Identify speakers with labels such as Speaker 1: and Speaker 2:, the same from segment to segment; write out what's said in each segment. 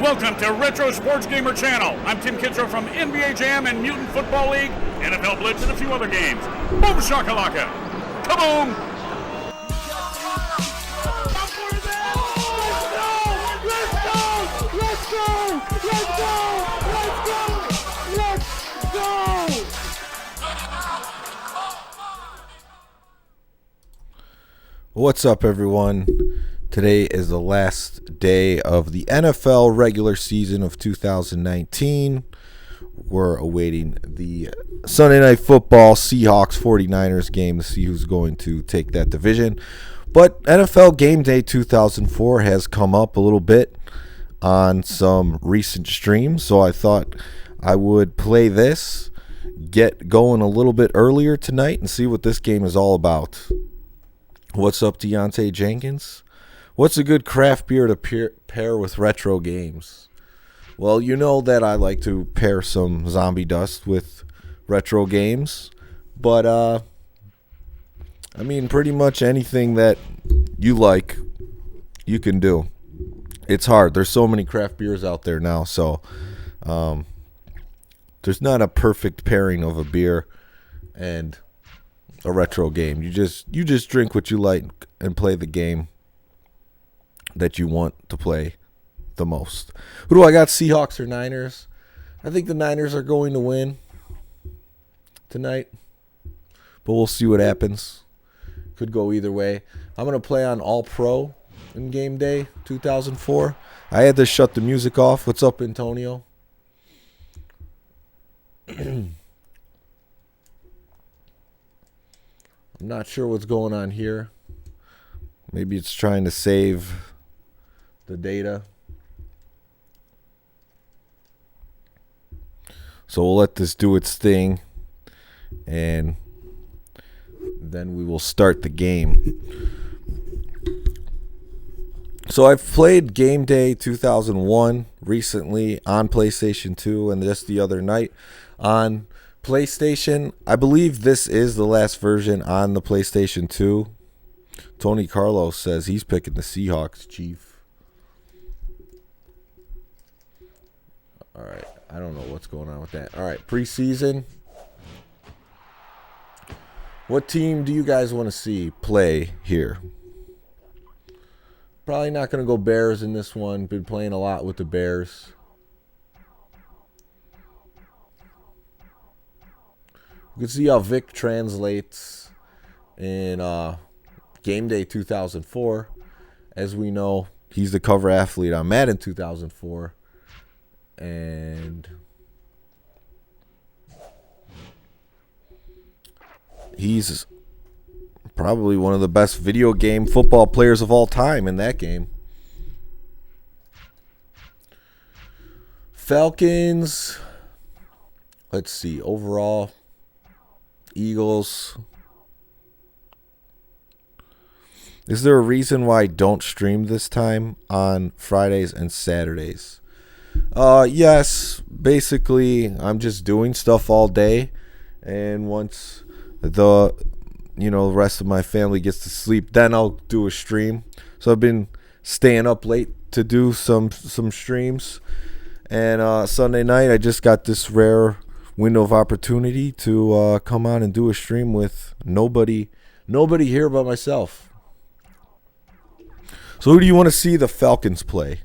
Speaker 1: Welcome to Retro Sports Gamer Channel. I'm Tim Kitzrow from NBA Jam and Mutant Football League, NFL Blitz, and a few other games. Boom shakalaka! Kaboom!
Speaker 2: What's up, everyone? Today is the last day of the NFL regular season of 2019. We're awaiting the Sunday Night Football Seahawks 49ers game to see who's going to take that division. But NFL GameDay 2004 has come up a little bit on some recent streams, so I thought I would play this, get going a little bit earlier tonight, and see what this game is all about. What's up, Deontay Jenkins? What's a good craft beer to pair with retro games? Well, you know that I like to pair some zombie dust with retro games, but I mean, pretty much anything that you like, you can do. It's hard. There's so many craft beers out there now, so there's not a perfect pairing of a beer and a retro game. You just drink what you like and play the game that you want to play the most. Who do I got, Seahawks or Niners? I think the Niners are going to win tonight, but we'll see what happens. Could go either way. I'm going to play on All Pro in GameDay 2004. I had to shut the music off. What's up, Antonio? I'm not sure what's going on here. Maybe it's trying to save the data. So we'll let this do its thing, and then we will start the game. So I've played GameDay 2001 recently on PlayStation 2 and just the other night on PlayStation. I believe this is the last version on the PlayStation 2. Tony Carlos says he's picking the Seahawks, Chief. All right, I don't know what's going on with that. All right, preseason. What team do you guys want to see play here? Probably not going to go Bears in this one. Been playing a lot with the Bears. You can see how Vic translates in GameDay 2004. As we know, he's the cover athlete on Madden 2004. And he's probably one of the best video game football players of all time in that game. Falcons. Let's see. Overall, Eagles. Is there a reason why I don't stream this time on Fridays and Saturdays? Yes. Basically, I'm just doing stuff all day, and once the rest of my family gets to sleep, then I'll do a stream. So I've been staying up late to do some streams, and Sunday night I just got this rare window of opportunity to come on and do a stream with nobody here but myself. So who do you want to see the Falcons play?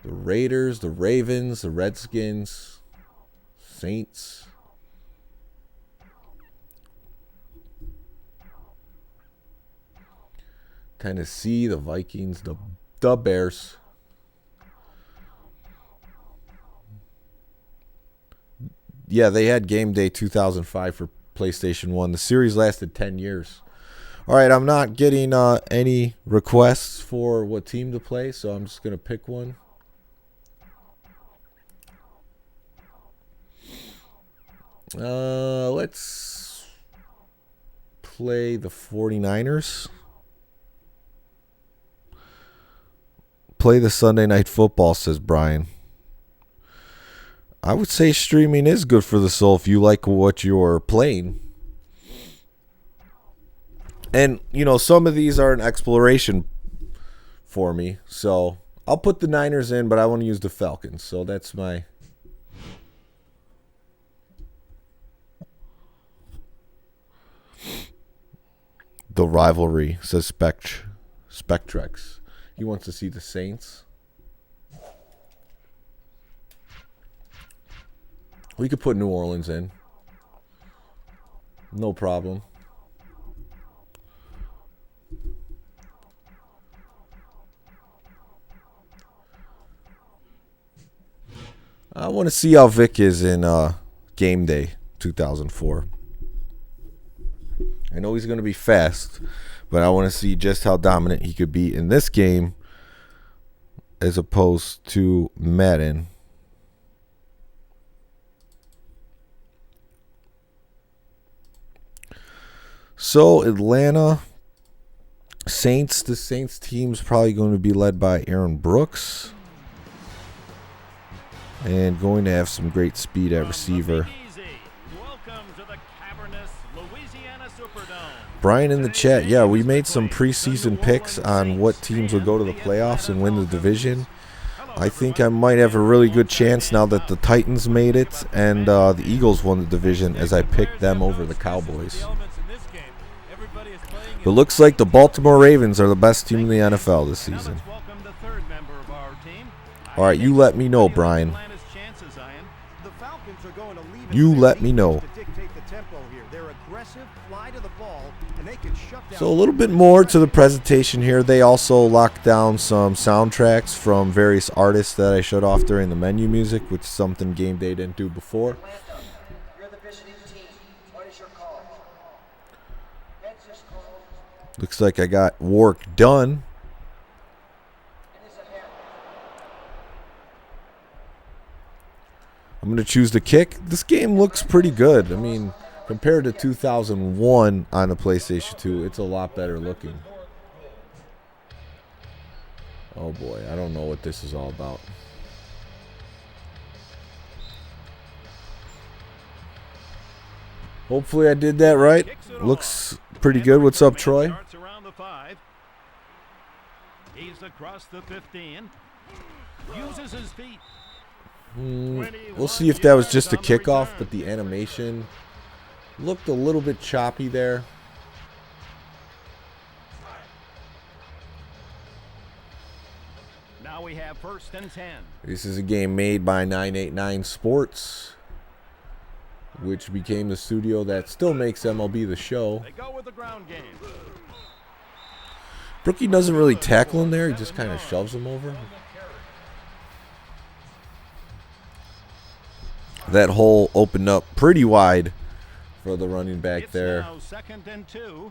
Speaker 2: The Raiders, the Ravens, the Redskins, Saints. Tennessee, the Vikings, the Bears. Yeah, they had GameDay 2005 for PlayStation 1. The series lasted 10 years. All right, I'm not getting any requests for what team to play, so I'm just going to pick one. Let's play the 49ers. Play the Sunday Night Football, says Brian. I would say streaming is good for the soul if you like what you're playing. And, you know, some of these are an exploration for me. So I'll put the Niners in, but I want to use the Falcons. So that's my... The rivalry, says Spectrex. He wants to see the Saints. We could put New Orleans in. No problem. I want to see how Vic is in GameDay 2004. I know he's going to be fast, but I want to see just how dominant he could be in this game as opposed to Madden. So, Atlanta Saints. The Saints team's probably going to be led by Aaron Brooks. And going to have some great speed at receiver. Brian in the chat, yeah, we made some preseason picks on what teams would go to the playoffs and win the division. I think I might have a really good chance now that the Titans made it and the Eagles won the division, as I picked them over the Cowboys. But looks like the Baltimore Ravens are the best team in the NFL this season. All right, you let me know, Brian. You let me know. So a little bit more to the presentation here. They also locked down some soundtracks from various artists that I showed off during the menu music, which is something GameDay didn't do before. Looks like I got work done. I'm going to choose the kick. This game looks pretty good. I mean, compared to 2001 on the PlayStation 2, it's a lot better looking. Oh boy, I don't know what this is all about. Hopefully I did that right. Looks pretty good. What's up, Troy? He's across the 15. Uses his feet. We'll see if that was just a kickoff, but the animation looked a little bit choppy there.
Speaker 3: Now we have 1st and 10.
Speaker 2: This is a game made by 989 Sports, which became the studio that still makes MLB The Show.
Speaker 3: They go with the ground game.
Speaker 2: Brookie doesn't really tackle him there. He just kind of shoves him over. That hole opened up pretty wide for the running back there.
Speaker 3: Now 2nd and 2.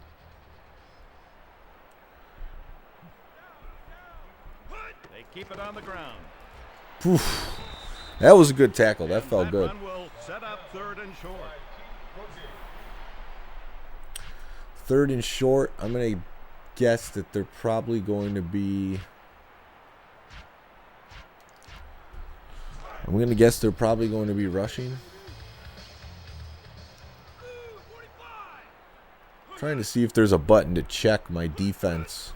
Speaker 3: They keep it on the ground.
Speaker 2: Oof. That was a good tackle. That felt good.
Speaker 3: Will set up 3rd and short.
Speaker 2: 3rd and short. I'm going to guess that they're probably going to be... I'm going to guess they're probably going to be rushing. Trying to see if there's a button to check my defense.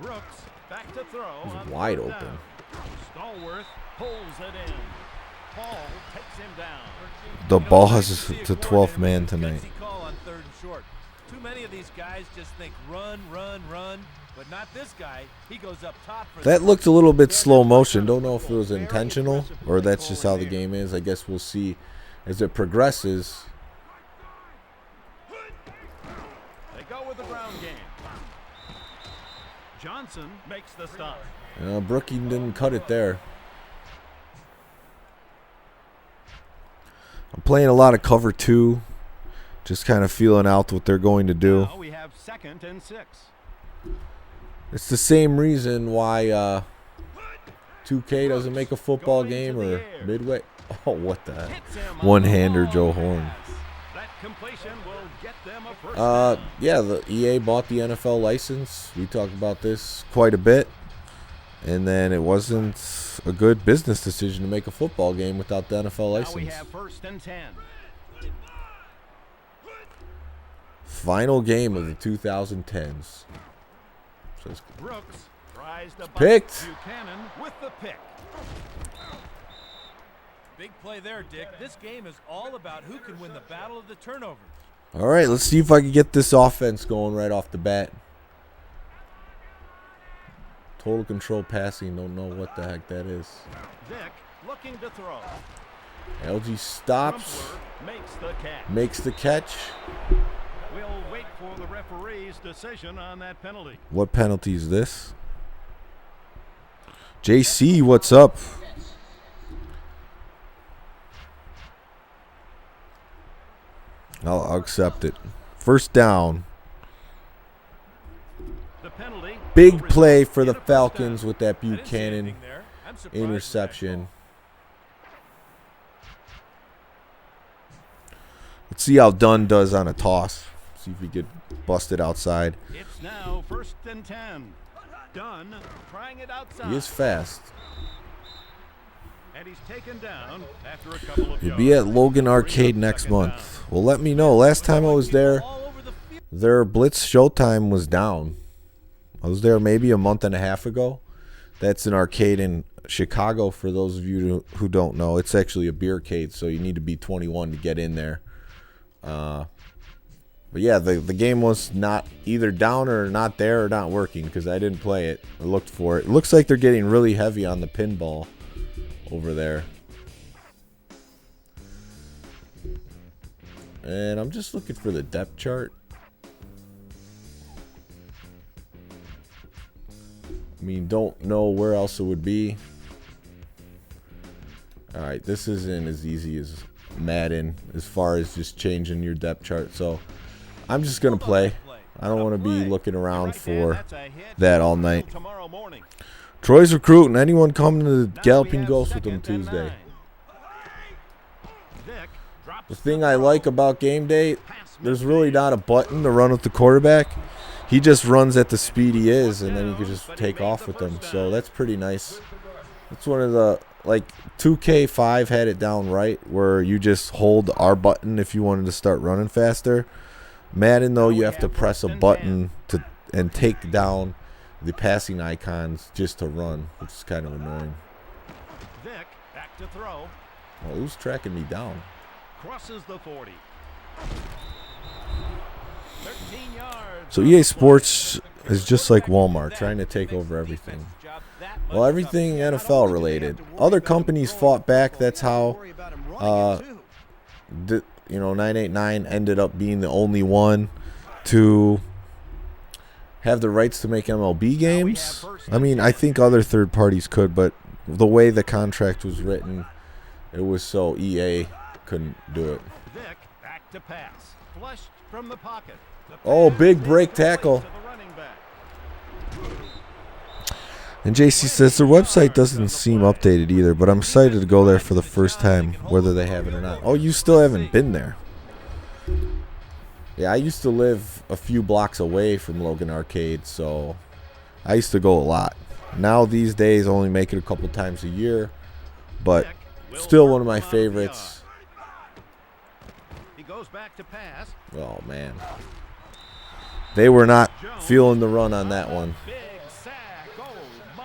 Speaker 3: Brooks back to throw.
Speaker 2: He's wide open.
Speaker 3: Stallworth pulls it in. Paul takes him down.
Speaker 2: The ball has the 12th man tonight.
Speaker 4: Call on 3rd and short. Too many of these guys just think run, but not this guy. He goes up top for
Speaker 2: that looked a little bit slow motion. Don't know if it was intentional or that's just how the game is. I guess we'll see as it progresses.
Speaker 3: They go with the ground game. Johnson makes the stop.
Speaker 2: Brookie didn't cut it there. I'm playing a lot of cover 2. Just kind of feeling out what they're going to do.
Speaker 3: Now we have 2nd and 6.
Speaker 2: It's the same reason why 2K doesn't make a football game or Midway. Oh, what the heck. One-hander Joe Horn.
Speaker 3: That completion will get them a first.
Speaker 2: Yeah, the EA bought the NFL license. We talked about this quite a bit. And then it wasn't a good business decision to make a football game without the NFL license.
Speaker 3: Now we have 1st and 10.
Speaker 2: Final game of the 2010s. Says
Speaker 3: Brooks tries to
Speaker 2: picked.
Speaker 3: Buchanan with the pick.
Speaker 4: Big play there, Dick. This game is all about who can win the battle of the turnovers.
Speaker 2: All right, let's see if I can get this offense going right off the bat. Total control passing. Don't know what the heck that is.
Speaker 3: Vick looking to throw.
Speaker 2: LG stops.
Speaker 3: Crumpler
Speaker 2: Makes the catch.
Speaker 3: We'll wait for the referee's decision on that penalty.
Speaker 2: What penalty is this? JC, what's up? I'll accept it. First down.
Speaker 3: The penalty.
Speaker 2: Big play for the Falcons with that Buchanan interception. Let's see how Dunn does on a toss. See if he could bust it outside.
Speaker 3: It's now 1st and 10. Dunn trying it outside.
Speaker 2: He is fast.
Speaker 3: And he's taken down after a couple of
Speaker 2: You'll be at Logan Arcade next month. Well, let me know. Last time I was there, their Blitz Showtime was down. I was there maybe a month and a half ago. That's an arcade in Chicago for those of you who don't know. It's actually a beercade, so you need to be 21 to get in there. But yeah, the game was not either down or not there or not working because I didn't play it. I looked for it. It looks like they're getting really heavy on the pinball over there. And I'm just looking for the depth chart. I mean, don't know where else it would be. All right, this isn't as easy as Madden as far as just changing your depth chart. So I'm just going to play. I don't want to be looking around for that all night. Troy's recruiting. Anyone coming to the Galloping Ghost with them Tuesday? The thing I like about Game Day, there's really not a button to run with the quarterback. He just runs at the speed he is, and then you can just take off with him. So that's pretty nice. That's one of the, like, 2K5 had it down right, where you just hold R button if you wanted to start running faster. Madden, though, you have to press a button and take down the passing icons just to run, which is kind of annoying.
Speaker 3: Vick back to throw.
Speaker 2: Well, who's tracking me down?
Speaker 3: Crosses the 40. 13 yards.
Speaker 2: So EA Sports is just like Walmart, trying to take over everything. Well, everything NFL related. Other companies fought back. That's how, 989 ended up being the only one to have the rights to make MLB games. I mean, I think other third parties could, but the way the contract was written, it was so EA couldn't do it.
Speaker 3: Vick back to pass. Flushed from the pocket.
Speaker 2: Oh, big break tackle. And JC says their website doesn't seem updated either, but I'm excited to go there for the first time, whether they have it or not. Oh, you still haven't been there. Yeah, I used to live a few blocks away from Logan Arcade, so I used to go a lot. Now these days, only make it a couple times a year, but still one of my favorites.
Speaker 3: He goes back to pass.
Speaker 2: Oh, man. They were not feeling the run on that one.
Speaker 3: Big sack. Oh, my.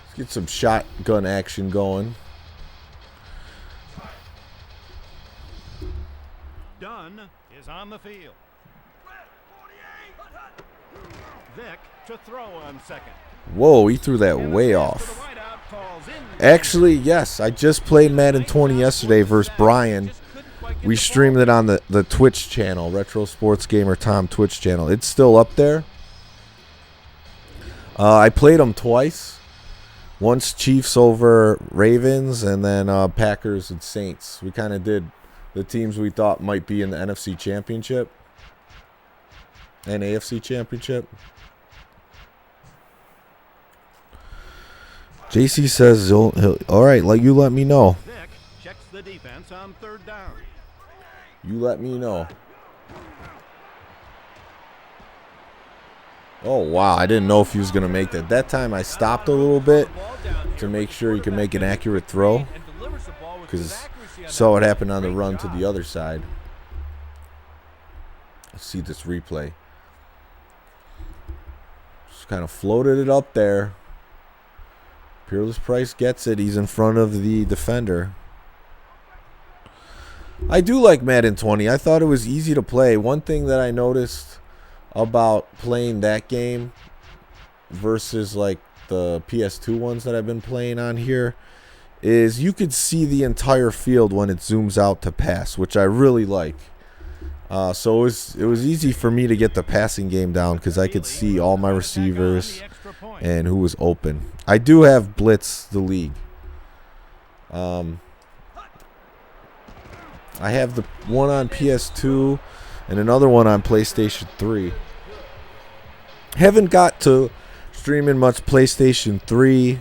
Speaker 2: Let's get some shotgun action going.
Speaker 3: Dunn is on the field. Vick to throw on second.
Speaker 2: Whoa, he threw that way off. Actually, yes, I just played Madden 20 yesterday versus Brian. We streamed it on the Twitch channel, Retro Sports Gamer Tom Twitch channel. It's still up there. I played them twice. Once Chiefs over Ravens, and then Packers and Saints. We kind of did the teams we thought might be in the NFC Championship and AFC Championship. JC says he'll all right, you let me know.
Speaker 3: Vick checks the defense on third down.
Speaker 2: You let me know. Oh, wow. I didn't know if he was going to make that. That time I stopped a little bit to make sure he could make an accurate throw, because saw what happened on the run to the other side. Let's see this replay. Just kind of floated it up there. Peerless Price gets it. He's in front of the defender. I do like Madden 20. I thought it was easy to play. One thing that I noticed about playing that game versus like the PS2 ones that I've been playing on here is you could see the entire field when it zooms out to pass, which I really like. So it was easy for me to get the passing game down because I could see all my receivers and who was open. I do have Blitz the League. I have the one on PS2 and another one on PlayStation 3. Haven't got to streaming much PlayStation 3,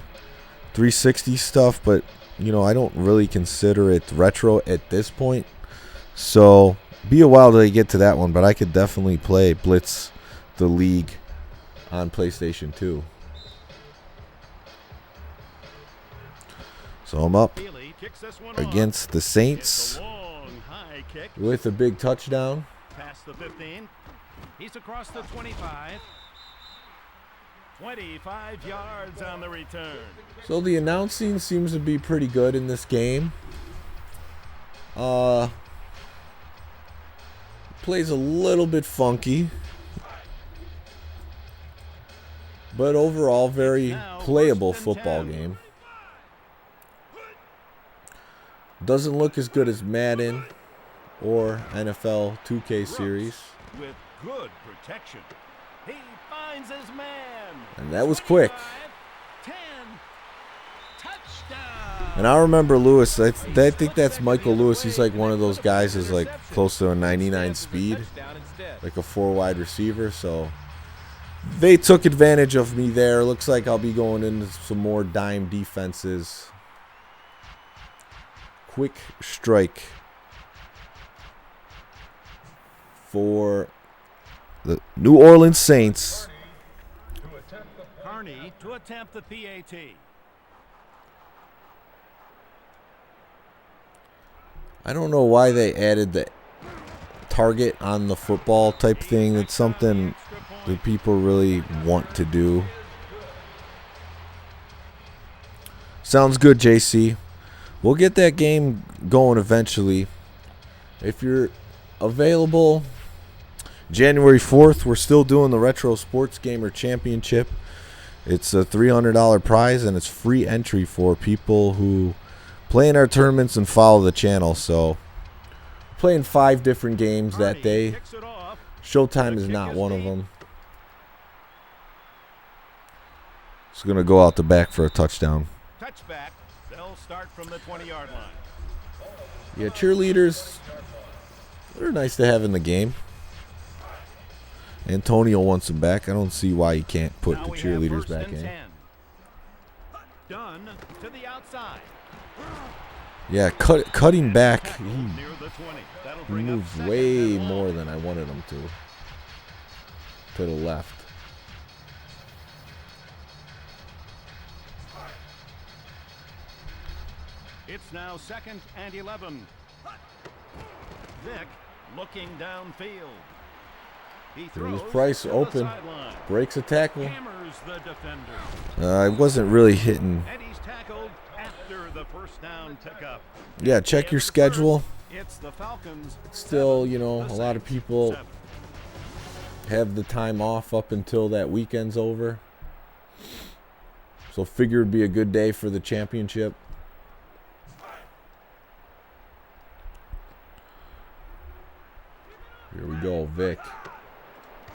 Speaker 2: 360 stuff, but you know, I don't really consider it retro at this point. So be a while till I get to that one, but I could definitely play Blitz the League on PlayStation 2. So I'm up against the Saints with a big touchdown.
Speaker 4: Past the 15. He's across the 25. 25 yards on the return.
Speaker 2: So the announcing seems to be pretty good in this game. Plays a little bit funky, but overall very playable football game. Doesn't look as good as Madden or NFL 2K series.
Speaker 4: With good protection. He finds his man.
Speaker 2: And that was quick.
Speaker 4: 10. Touchdown.
Speaker 2: And I remember Lewis. I think that's Michael Lewis. He's like one of those guys who's like close to a 99 speed, like a 4 wide receiver. So they took advantage of me there. Looks like I'll be going into some more dime defenses. Quick strike for the New Orleans Saints.
Speaker 4: Carney to attempt the PAT.
Speaker 2: I don't know why they added the target on the football type thing. It's something that people really want to do. Sounds good, JC. We'll get that game going eventually. If you're available, January 4th, we're still doing the Retro Sports Gamer Championship. It's a $300 prize, and it's free entry for people who play in our tournaments and follow the channel. So, playing 5 different games that day. Showtime is not one of them. It's going to go out the back for a touchdown.
Speaker 4: Touchback. They'll start from the 20-yard line.
Speaker 2: Yeah, cheerleaders, they're nice to have in the game. Antonio wants them back. I don't see why you can't put the cheerleaders back in.
Speaker 4: Done to the outside.
Speaker 2: Yeah, cutting back. He
Speaker 4: Near the 20. That'll bring up
Speaker 2: moves
Speaker 4: second
Speaker 2: way
Speaker 4: and long.
Speaker 2: more than I wanted him to the left.
Speaker 4: It's now 2nd and 11. Vic looking downfield. He
Speaker 2: There's
Speaker 4: throws
Speaker 2: Price
Speaker 4: to the
Speaker 2: open.
Speaker 4: sideline.
Speaker 2: Breaks a tackle.
Speaker 4: Hammers the defender.
Speaker 2: I wasn't really hitting.
Speaker 4: And he's tackled after the first down pickup.
Speaker 2: Yeah, check your schedule.
Speaker 4: It's the Falcons.
Speaker 2: Still, you know,
Speaker 4: the
Speaker 2: a lot of
Speaker 4: Saints,
Speaker 2: people
Speaker 4: 7.
Speaker 2: have the time off up until that weekend's over. So figure it'd be a good day for the championship. Here we go, Vic.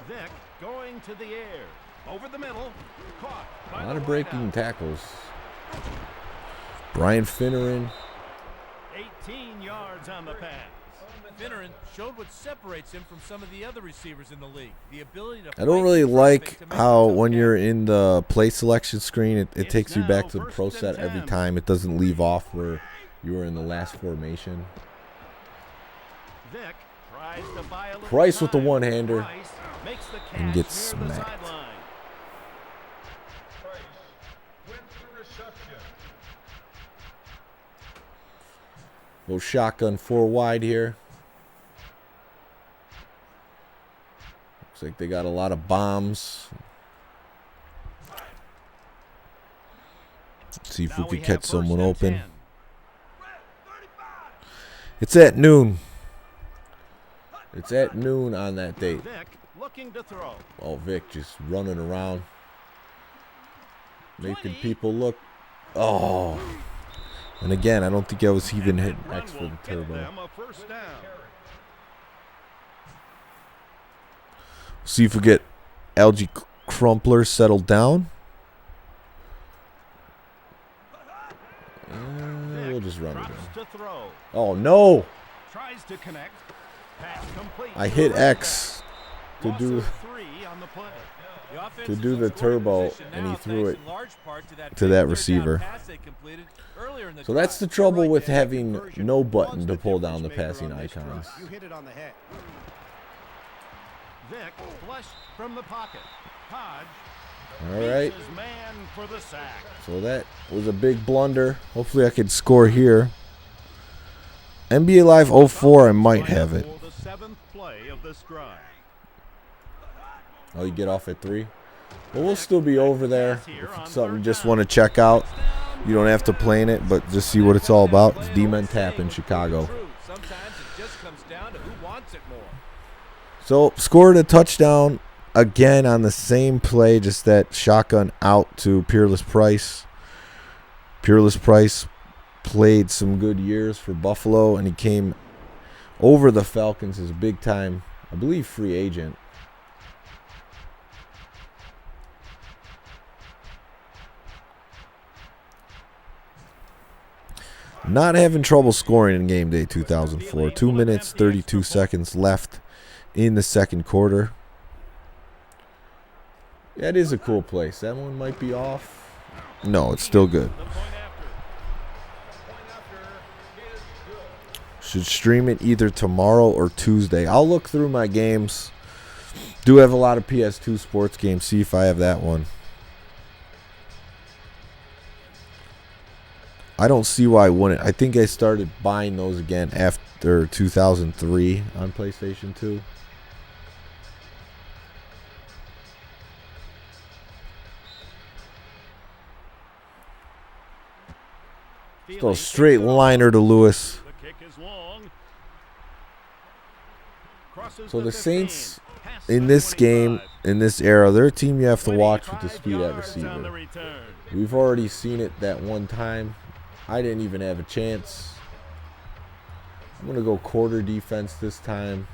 Speaker 4: Vic going to the air. Over the middle. Caught by
Speaker 2: A lot
Speaker 4: the
Speaker 2: of breaking
Speaker 4: wideout.
Speaker 2: tackles. Brian Finneran.
Speaker 4: 18 yards on the pass.
Speaker 5: Finneran showed what separates him from some of the other receivers in the league. The ability to
Speaker 2: I don't really like how when you're in the play selection screen, it takes you back to the pro set every time. It doesn't leave off where you were in the last formation.
Speaker 4: Vic tries to buy a little
Speaker 2: Price with the
Speaker 4: time.
Speaker 2: one-hander
Speaker 4: Price makes the
Speaker 2: and
Speaker 4: catch
Speaker 2: gets
Speaker 4: near the
Speaker 2: smacked.
Speaker 4: sideline.
Speaker 2: Go shotgun 4 wide here. Looks like they got a lot of bombs. Let's see if we can catch someone open. It's at noon. It's at noon on that date.
Speaker 3: Vic looking to throw.
Speaker 2: Oh, Vic just running around, making people look. Oh. And again, I don't think I was even hitting X for the turbo. See if we get Algie Crumpler settled down. We'll just run it in. Oh, no.
Speaker 3: Tries to connect. Pass complete.
Speaker 2: I hit X to do the turbo, and he threw it to that receiver. So that's the trouble with having no button to pull down the passing icons.
Speaker 3: You hit it on the head. Vic flushed from the pocket. Hodge.
Speaker 2: All right.
Speaker 3: Man for the sack.
Speaker 2: So that was a big blunder. Hopefully I could score here. NBA Live 04, I might have it.
Speaker 3: The seventh play of this drive.
Speaker 2: Oh, you get off at 3? Well, we'll still be over there. If it's something you just want to check out, you don't have to play in it, but just see what it's all about. It's D-Men Tap in Chicago.
Speaker 4: Sometimes it just comes down to who wants it more.
Speaker 2: So, scored a touchdown again on the same play, just that shotgun out to Peerless Price. Peerless Price played some good years for Buffalo, and he came over the Falcons as a big-time, I believe, free agent. Not having trouble scoring in Game Day 2004. 2 minutes, 32 seconds left in the second quarter. That is a cool place. That one might be off. No, it's still good. Should stream it either tomorrow or Tuesday. I'll look through my games. Do have a lot of PS2 sports games. See if I have that one. I don't see why I wouldn't. I think I started buying those again after 2003 on PlayStation 2. Go straight liner to Lewis.
Speaker 3: The kick is long.
Speaker 2: So the Saints in this game, in this era, they're a team you have to watch with the speed at receiver. We've already seen it that one time. I didn't even have a chance. I'm going to go quarter defense this time.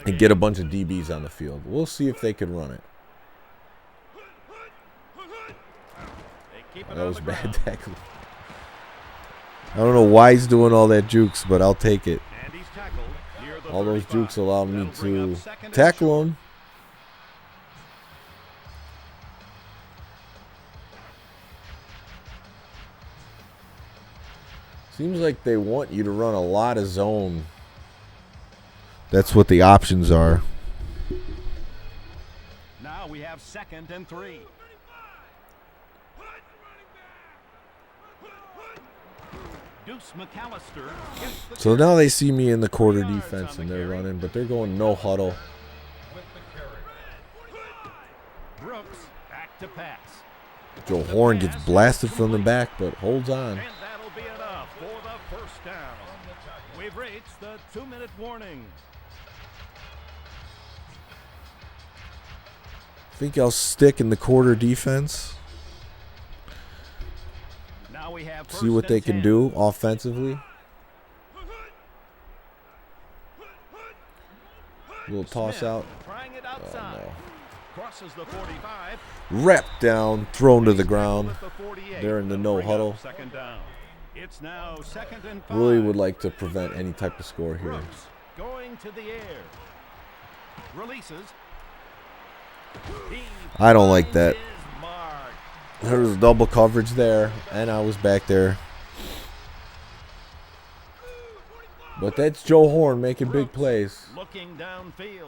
Speaker 2: And get a bunch of DBs on the field. We'll see if they can run it. That was bad tackle. I don't know why he's doing all that jukes, but I'll take it. All those jukes allow me to tackle him. Seems like they want you to run a lot of zone. That's what the options are.
Speaker 3: Now we have 2nd and 3. Deuce McAllister.
Speaker 2: So now they see me in the quarter defense and they're running, but they're going no huddle.
Speaker 3: Brooks back to pass.
Speaker 2: Joe Horn gets blasted from the back, but holds on.
Speaker 3: And that'll be enough for the first down. We've reached the 2-minute warning.
Speaker 2: I think I'll stick in the quarter defense.
Speaker 3: Now we have
Speaker 2: See what they can do offensively. Little toss out.
Speaker 3: Trying it outside.
Speaker 2: No.
Speaker 3: Crosses the 45.
Speaker 2: Rep down, thrown to the ground. They're in the no huddle.
Speaker 3: Second down. It's now 2nd and 5.
Speaker 2: Really would like to prevent any type of score here.
Speaker 3: Brooks going to the air. Releases.
Speaker 2: I don't like that. There was double coverage there, and I was back there. But that's Joe Horn making big plays.
Speaker 3: Looking downfield.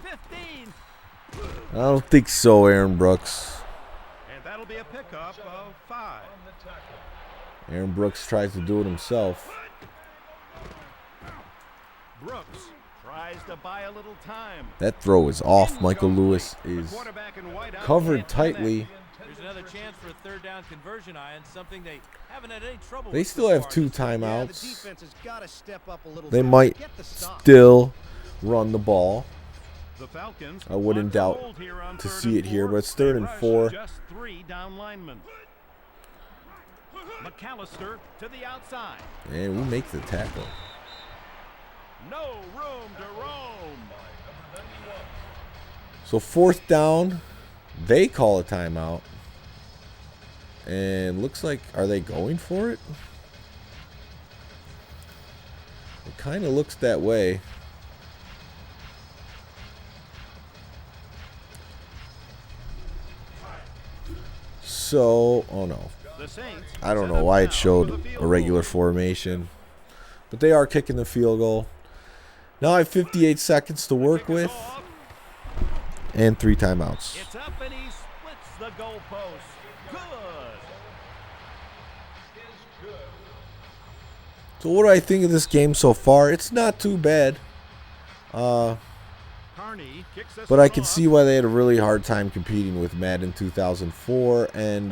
Speaker 3: 15.
Speaker 2: I don't think so, Aaron Brooks.
Speaker 3: And that'll be a pickup of 5.
Speaker 2: Aaron Brooks tries to do it himself.
Speaker 3: Brooks tries to buy a little time.
Speaker 2: That throw is off. Michael Lewis is
Speaker 3: Quarterback in whiteout
Speaker 2: covered
Speaker 3: can't
Speaker 2: tightly.
Speaker 4: Here's another chance for a third down conversion, Ian, something they haven't had any trouble
Speaker 2: They
Speaker 4: with
Speaker 2: still
Speaker 4: so
Speaker 2: have
Speaker 4: far
Speaker 2: 2
Speaker 4: this season.
Speaker 2: timeouts.
Speaker 6: defense has got to step up a little
Speaker 2: They
Speaker 6: bit.
Speaker 2: might
Speaker 6: Get the stop.
Speaker 2: still run the ball.
Speaker 3: The Falcons
Speaker 2: I wouldn't
Speaker 3: want
Speaker 2: doubt
Speaker 3: hold here on
Speaker 2: to
Speaker 3: 3rd
Speaker 2: see
Speaker 3: and
Speaker 2: it here,
Speaker 3: 4.
Speaker 2: but it's 3rd and
Speaker 3: They rush
Speaker 2: 4.
Speaker 3: Just 3 down linemen. McAllister to the outside.
Speaker 2: And we make the tackle.
Speaker 3: No room to roam.
Speaker 2: So 4th down, they call a timeout. And looks like, are they going for it? It kind of looks that way. So, oh no.
Speaker 3: The Saints
Speaker 2: I don't
Speaker 3: set
Speaker 2: know
Speaker 3: up
Speaker 2: why
Speaker 3: now
Speaker 2: it showed
Speaker 3: for the field
Speaker 2: a regular
Speaker 3: goal.
Speaker 2: formation. But they are kicking the field goal. Now I have 58 seconds to work
Speaker 3: Kick is
Speaker 2: with.
Speaker 3: off.
Speaker 2: And 3 timeouts.
Speaker 3: It's up and he splits the goalpost. Good.
Speaker 2: So what do I think of this game so far? It's not too bad.
Speaker 3: Carney kicks this
Speaker 2: But I
Speaker 3: one
Speaker 2: can
Speaker 3: off.
Speaker 2: see why they had a really hard time competing with Madden 2004 and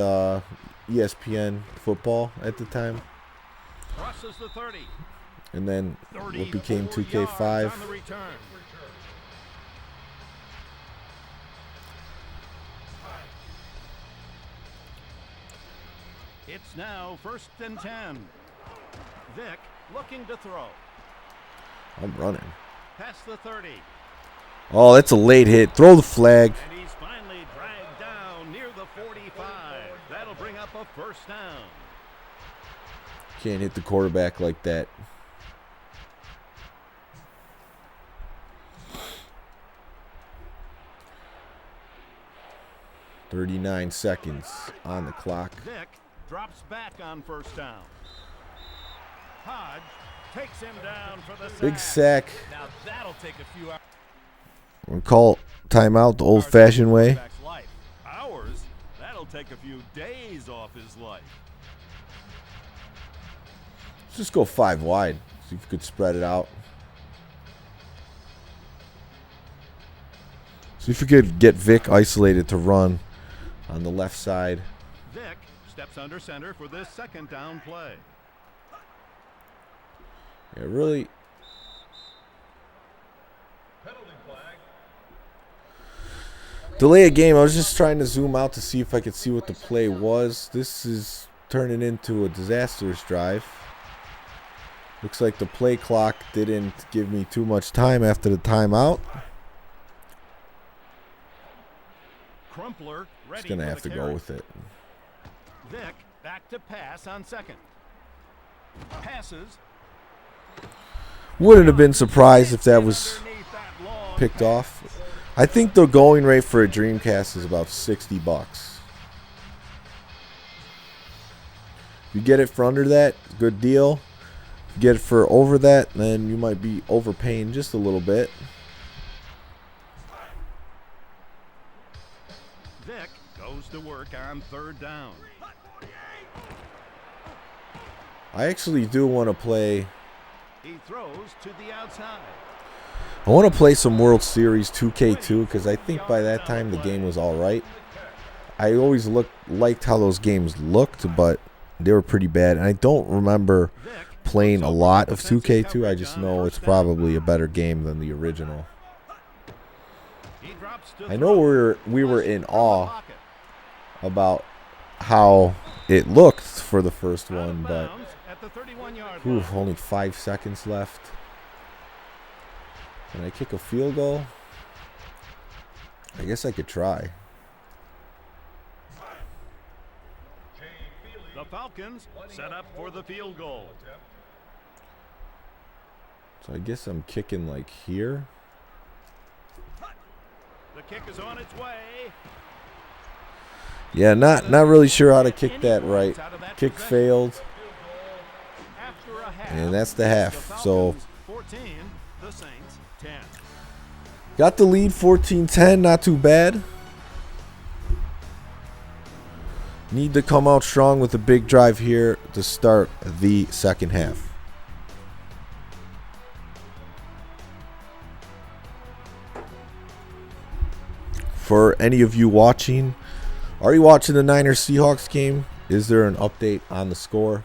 Speaker 2: ESPN football at the time.
Speaker 3: Crosses the 30.
Speaker 2: And then what became
Speaker 3: 34
Speaker 2: 2K5.
Speaker 3: yards on the return. It's now 1st and 10. Vick looking to throw.
Speaker 2: I'm running.
Speaker 3: Past the 30.
Speaker 2: Oh, that's a late hit. Throw the flag.
Speaker 3: And he's finally dragged down near the 45. That'll bring up a 1st down.
Speaker 2: Can't hit the quarterback like that. "39 seconds on the clock."
Speaker 3: Vick drops back on 1st down. Hodge takes him down for the sack.
Speaker 2: Big sack.
Speaker 4: Now that'll take a few hours.
Speaker 2: We'll call timeout the old-fashioned way.
Speaker 4: Quarterback's life.
Speaker 3: Hours? That'll take a few days off his life.
Speaker 2: Let's just go 5 wide. See if we could spread it out. See if we could get Vic isolated to run on the left side.
Speaker 3: Vick steps under center for this 2nd down play.
Speaker 2: Yeah, really. Delay a game. I was just trying to zoom out to see if I could see what the play was. This is turning into a disastrous drive. Looks like the play clock didn't give me too much time after the timeout.
Speaker 3: Crumpler ready
Speaker 2: Just going to
Speaker 3: for
Speaker 2: have
Speaker 3: the
Speaker 2: to
Speaker 3: carry.
Speaker 2: go with it.
Speaker 3: Vick back to pass on 2nd. Passes.
Speaker 2: Wouldn't have been surprised if that was
Speaker 3: Underneath that long
Speaker 2: picked
Speaker 3: pass.
Speaker 2: off. I think the going rate for a Dreamcast is about $60. If you get it for under that, good deal. If you get it for over that, then you might be overpaying just a little bit.
Speaker 3: Vick goes to work on 3rd down.
Speaker 2: I actually do want to play.
Speaker 3: He throws to the outside.
Speaker 2: I want to play some World Series 2K2 because I think by that time the game was all right. I always liked how those games looked, but they were pretty bad. And I don't remember playing a lot of 2K2. I just know it's probably a better game than the original.
Speaker 3: He drops to
Speaker 2: I know
Speaker 3: throw.
Speaker 2: we were in awe
Speaker 3: Pocket.
Speaker 2: about how it looked for the first
Speaker 3: Out of
Speaker 2: one, but
Speaker 3: bounds at the 31-yard
Speaker 2: ooh,
Speaker 3: line.
Speaker 2: only 5 seconds left. Can I kick a field goal? I guess I could try.
Speaker 3: The Falcons set up for the field goal.
Speaker 2: So I guess I'm kicking like here.
Speaker 3: The kick is on its way.
Speaker 2: Yeah, not really sure how to kick that right. Kick failed,
Speaker 3: After a half,
Speaker 2: and that's the half.
Speaker 3: the
Speaker 2: So
Speaker 3: Falcons 14, the Saints 10.
Speaker 2: got the lead 14-10, not too bad. need to come out strong with a big drive here to start the second half. For any of you watching, are you watching the Niners-Seahawks game? Is there an update on the score?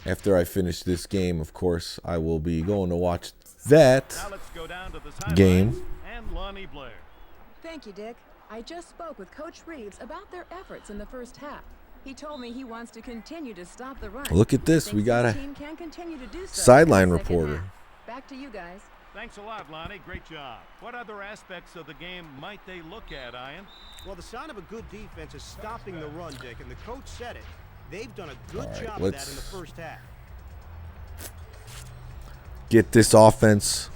Speaker 2: After I finish this game, of course, I will be going to watch that
Speaker 3: Now let's go down to the sidelines
Speaker 2: game.
Speaker 3: and Lonnie Blair.
Speaker 7: Thank you, Dick. I just spoke with Coach Reeves about their efforts in the first half. He told me he wants to continue to stop the run.
Speaker 2: Look at this. We
Speaker 7: Thinks
Speaker 2: got
Speaker 7: the
Speaker 2: a
Speaker 7: team can continue to do so
Speaker 2: sideline
Speaker 7: in the second
Speaker 2: reporter.
Speaker 7: half. Back to you guys.
Speaker 3: Thanks a lot, Lonnie. Great job. What other aspects of the game might they look at, Ian?
Speaker 6: Well, the sign of a good defense is stopping the run, Dick, and the coach said it. They've done a good
Speaker 2: All right,
Speaker 6: job of that in the first half.
Speaker 2: Get this offense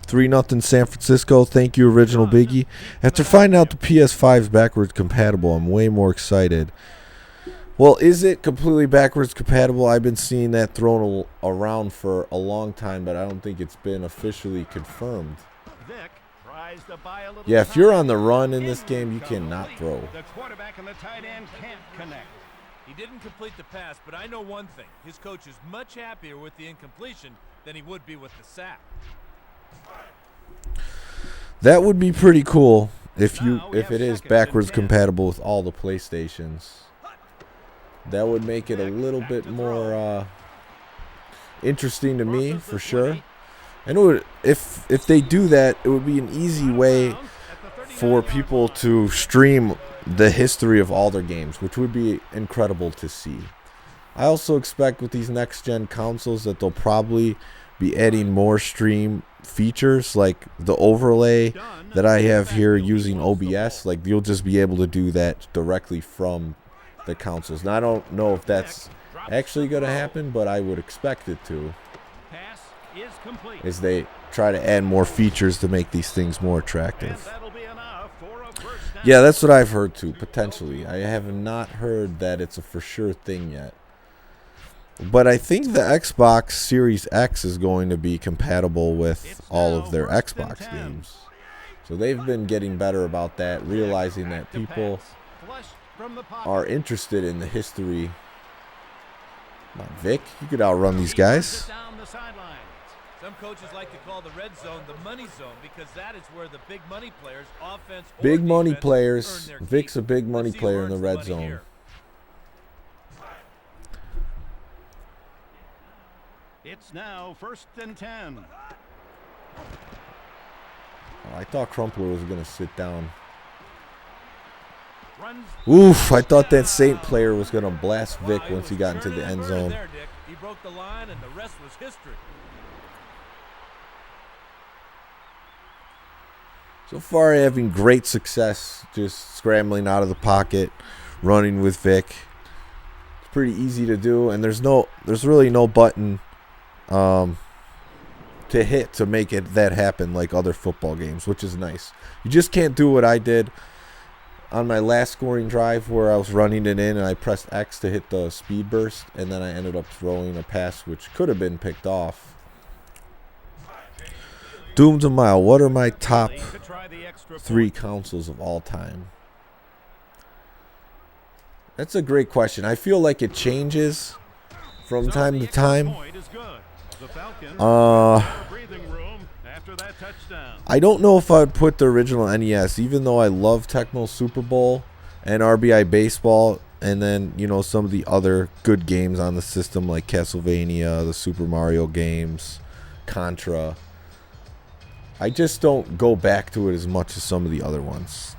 Speaker 2: 3-0 San Francisco. Thank you, Original Biggie. After finding out the PS5 is backwards compatible, I'm way more excited. Well, is it completely backwards compatible? I've been seeing that thrown around for a long time, but I don't think it's been officially confirmed.
Speaker 3: Vic tries to buy a little
Speaker 2: Yeah, if you're
Speaker 3: time.
Speaker 2: on the run in this game, you cannot throw.
Speaker 3: The quarterback and the tight end can't connect.
Speaker 4: He didn't complete the pass, but I know one thing. His coach is much happier with the incompletion than he would be with the sack.
Speaker 2: That would be pretty cool if
Speaker 3: Now we
Speaker 2: it
Speaker 3: have
Speaker 2: is
Speaker 3: second and
Speaker 2: backwards
Speaker 3: 10.
Speaker 2: compatible with all the PlayStations. That would make it a little bit more interesting to me, for sure. And it would, if they do that, it would be an easy way for people to stream the history of all their games, which would be incredible to see. I also expect with these next-gen consoles that they'll probably be adding more stream features, like the overlay that I have here using OBS. Like, you'll just be able to do that directly from the consoles. Now, I don't know if that's actually going to happen, but I would expect it to,
Speaker 3: Pass is complete.
Speaker 2: as they try to add more features to make these things more
Speaker 3: And
Speaker 2: attractive.
Speaker 3: that'll be enough for a first down.
Speaker 2: Yeah, that's what I've heard too, potentially. I have not heard that it's a for sure thing yet. But I think the Xbox Series X is going to be compatible with all of their Xbox games. So they've been getting better about that, realizing that people
Speaker 3: Flush from the pocket.
Speaker 2: are interested in the history. Come on, Vic, you could outrun these
Speaker 3: He runs
Speaker 2: guys.
Speaker 3: it down the sidelines.
Speaker 4: Some coaches like to call the red zone the money zone because that is where the big money players, offense or
Speaker 2: Big money
Speaker 4: defense,
Speaker 2: players.
Speaker 4: earn their
Speaker 2: Vic's
Speaker 4: keep.
Speaker 2: a big money
Speaker 4: Let's see who
Speaker 2: player in the
Speaker 4: earns
Speaker 2: red
Speaker 4: money
Speaker 2: zone.
Speaker 4: here.
Speaker 3: It's now first and 10.
Speaker 2: Oh, I thought Crumpler was going to sit down.
Speaker 3: Runs
Speaker 2: Oof, I thought that Saint player was going to blast Vic
Speaker 4: Well, he
Speaker 2: once he
Speaker 4: was
Speaker 2: got into
Speaker 4: turning
Speaker 2: the
Speaker 4: and
Speaker 2: end
Speaker 4: burning
Speaker 2: zone.
Speaker 4: there, Dick. He broke the line, and the rest was history.
Speaker 2: So far, having great success just scrambling out of the pocket, running with Vic. It's pretty easy to do, and there's really no button to hit to make that happen like other football games, which is nice. You just can't do what I did on my last scoring drive where I was running it in and I pressed X to hit the speed burst, and then I ended up throwing a pass which could have been picked off. Doomed a mile. What are my top
Speaker 3: to try the extra
Speaker 2: 3
Speaker 3: point.
Speaker 2: consoles of all time? That's a great question. I feel like it changes from
Speaker 3: So
Speaker 2: time
Speaker 3: the
Speaker 2: to
Speaker 3: extra
Speaker 2: time.
Speaker 3: point is good. The Falcons
Speaker 2: Uh,
Speaker 3: have breathing room after that touchdown.
Speaker 2: I don't know if I would put the original NES, even though I love Tecmo Super Bowl and RBI Baseball, and then, some of the other good games on the system like Castlevania, the Super Mario games, Contra. I just don't go back to it as much as some of the other ones.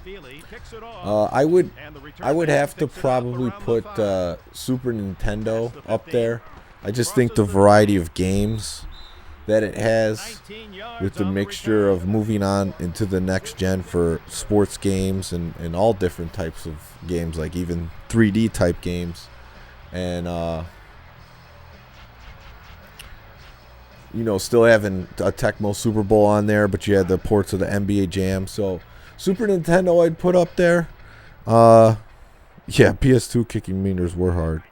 Speaker 3: Feely picks it off,
Speaker 2: I would
Speaker 3: and the return
Speaker 2: I would
Speaker 3: man
Speaker 2: have to
Speaker 3: picks it up
Speaker 2: probably
Speaker 3: around the
Speaker 2: put
Speaker 3: 5.
Speaker 2: Super Nintendo
Speaker 3: Past the
Speaker 2: up
Speaker 3: 15.
Speaker 2: there. I just think the variety of games that it has
Speaker 3: 19 yards
Speaker 2: with the
Speaker 3: on
Speaker 2: mixture
Speaker 3: return.
Speaker 2: of moving on into the next gen for sports games and all different types of games, like even 3D type games. And, still having a Tecmo Super Bowl on there, but you had the ports of the NBA Jam. So Super Nintendo I'd put up there. Yeah, PS2 kicking meters were hard.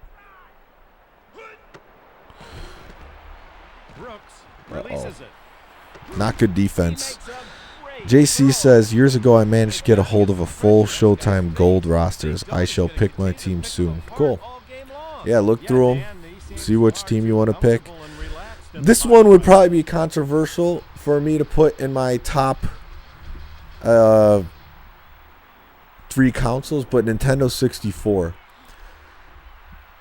Speaker 3: Brooks releases it.
Speaker 2: Not good defense. JC says, years ago I managed to get a hold of a full Showtime Gold rosters. I shall pick my team soon. Cool. Yeah, look through them. See which team you want to pick. This one would probably be controversial for me to put in my top 3 consoles, but Nintendo 64.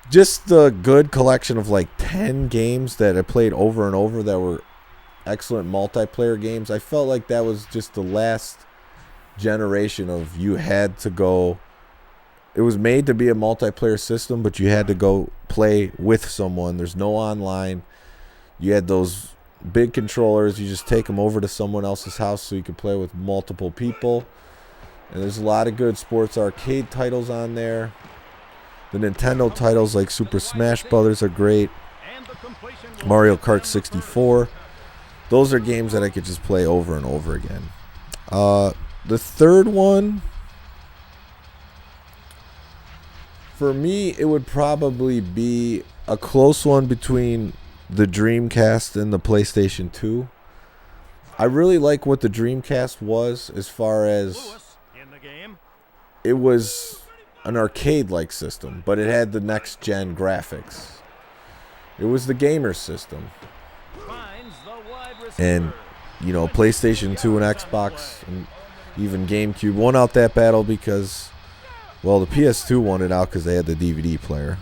Speaker 2: Just the good collection of like 10 games that I played over and over that were excellent multiplayer games. I felt like that was just the last generation of you had to go. It was made to be a multiplayer system, but you had to go play with someone. There's no online. You had those big controllers. You just take them over to someone else's house so you could play with multiple people. And there's a lot of good sports arcade titles on there. The Nintendo titles like Super Smash Brothers are great. Mario Kart 64. Those are games that I could just play over and over again. The third one, for me, it would probably be a close one between the Dreamcast and the PlayStation 2. I really like what the Dreamcast was as far as it was an arcade-like system, but it had the next-gen graphics. It was the gamer system. And, you know, PlayStation 2 and Xbox and even GameCube won out that battle because, well, the PS2 won it out because they had the DVD player.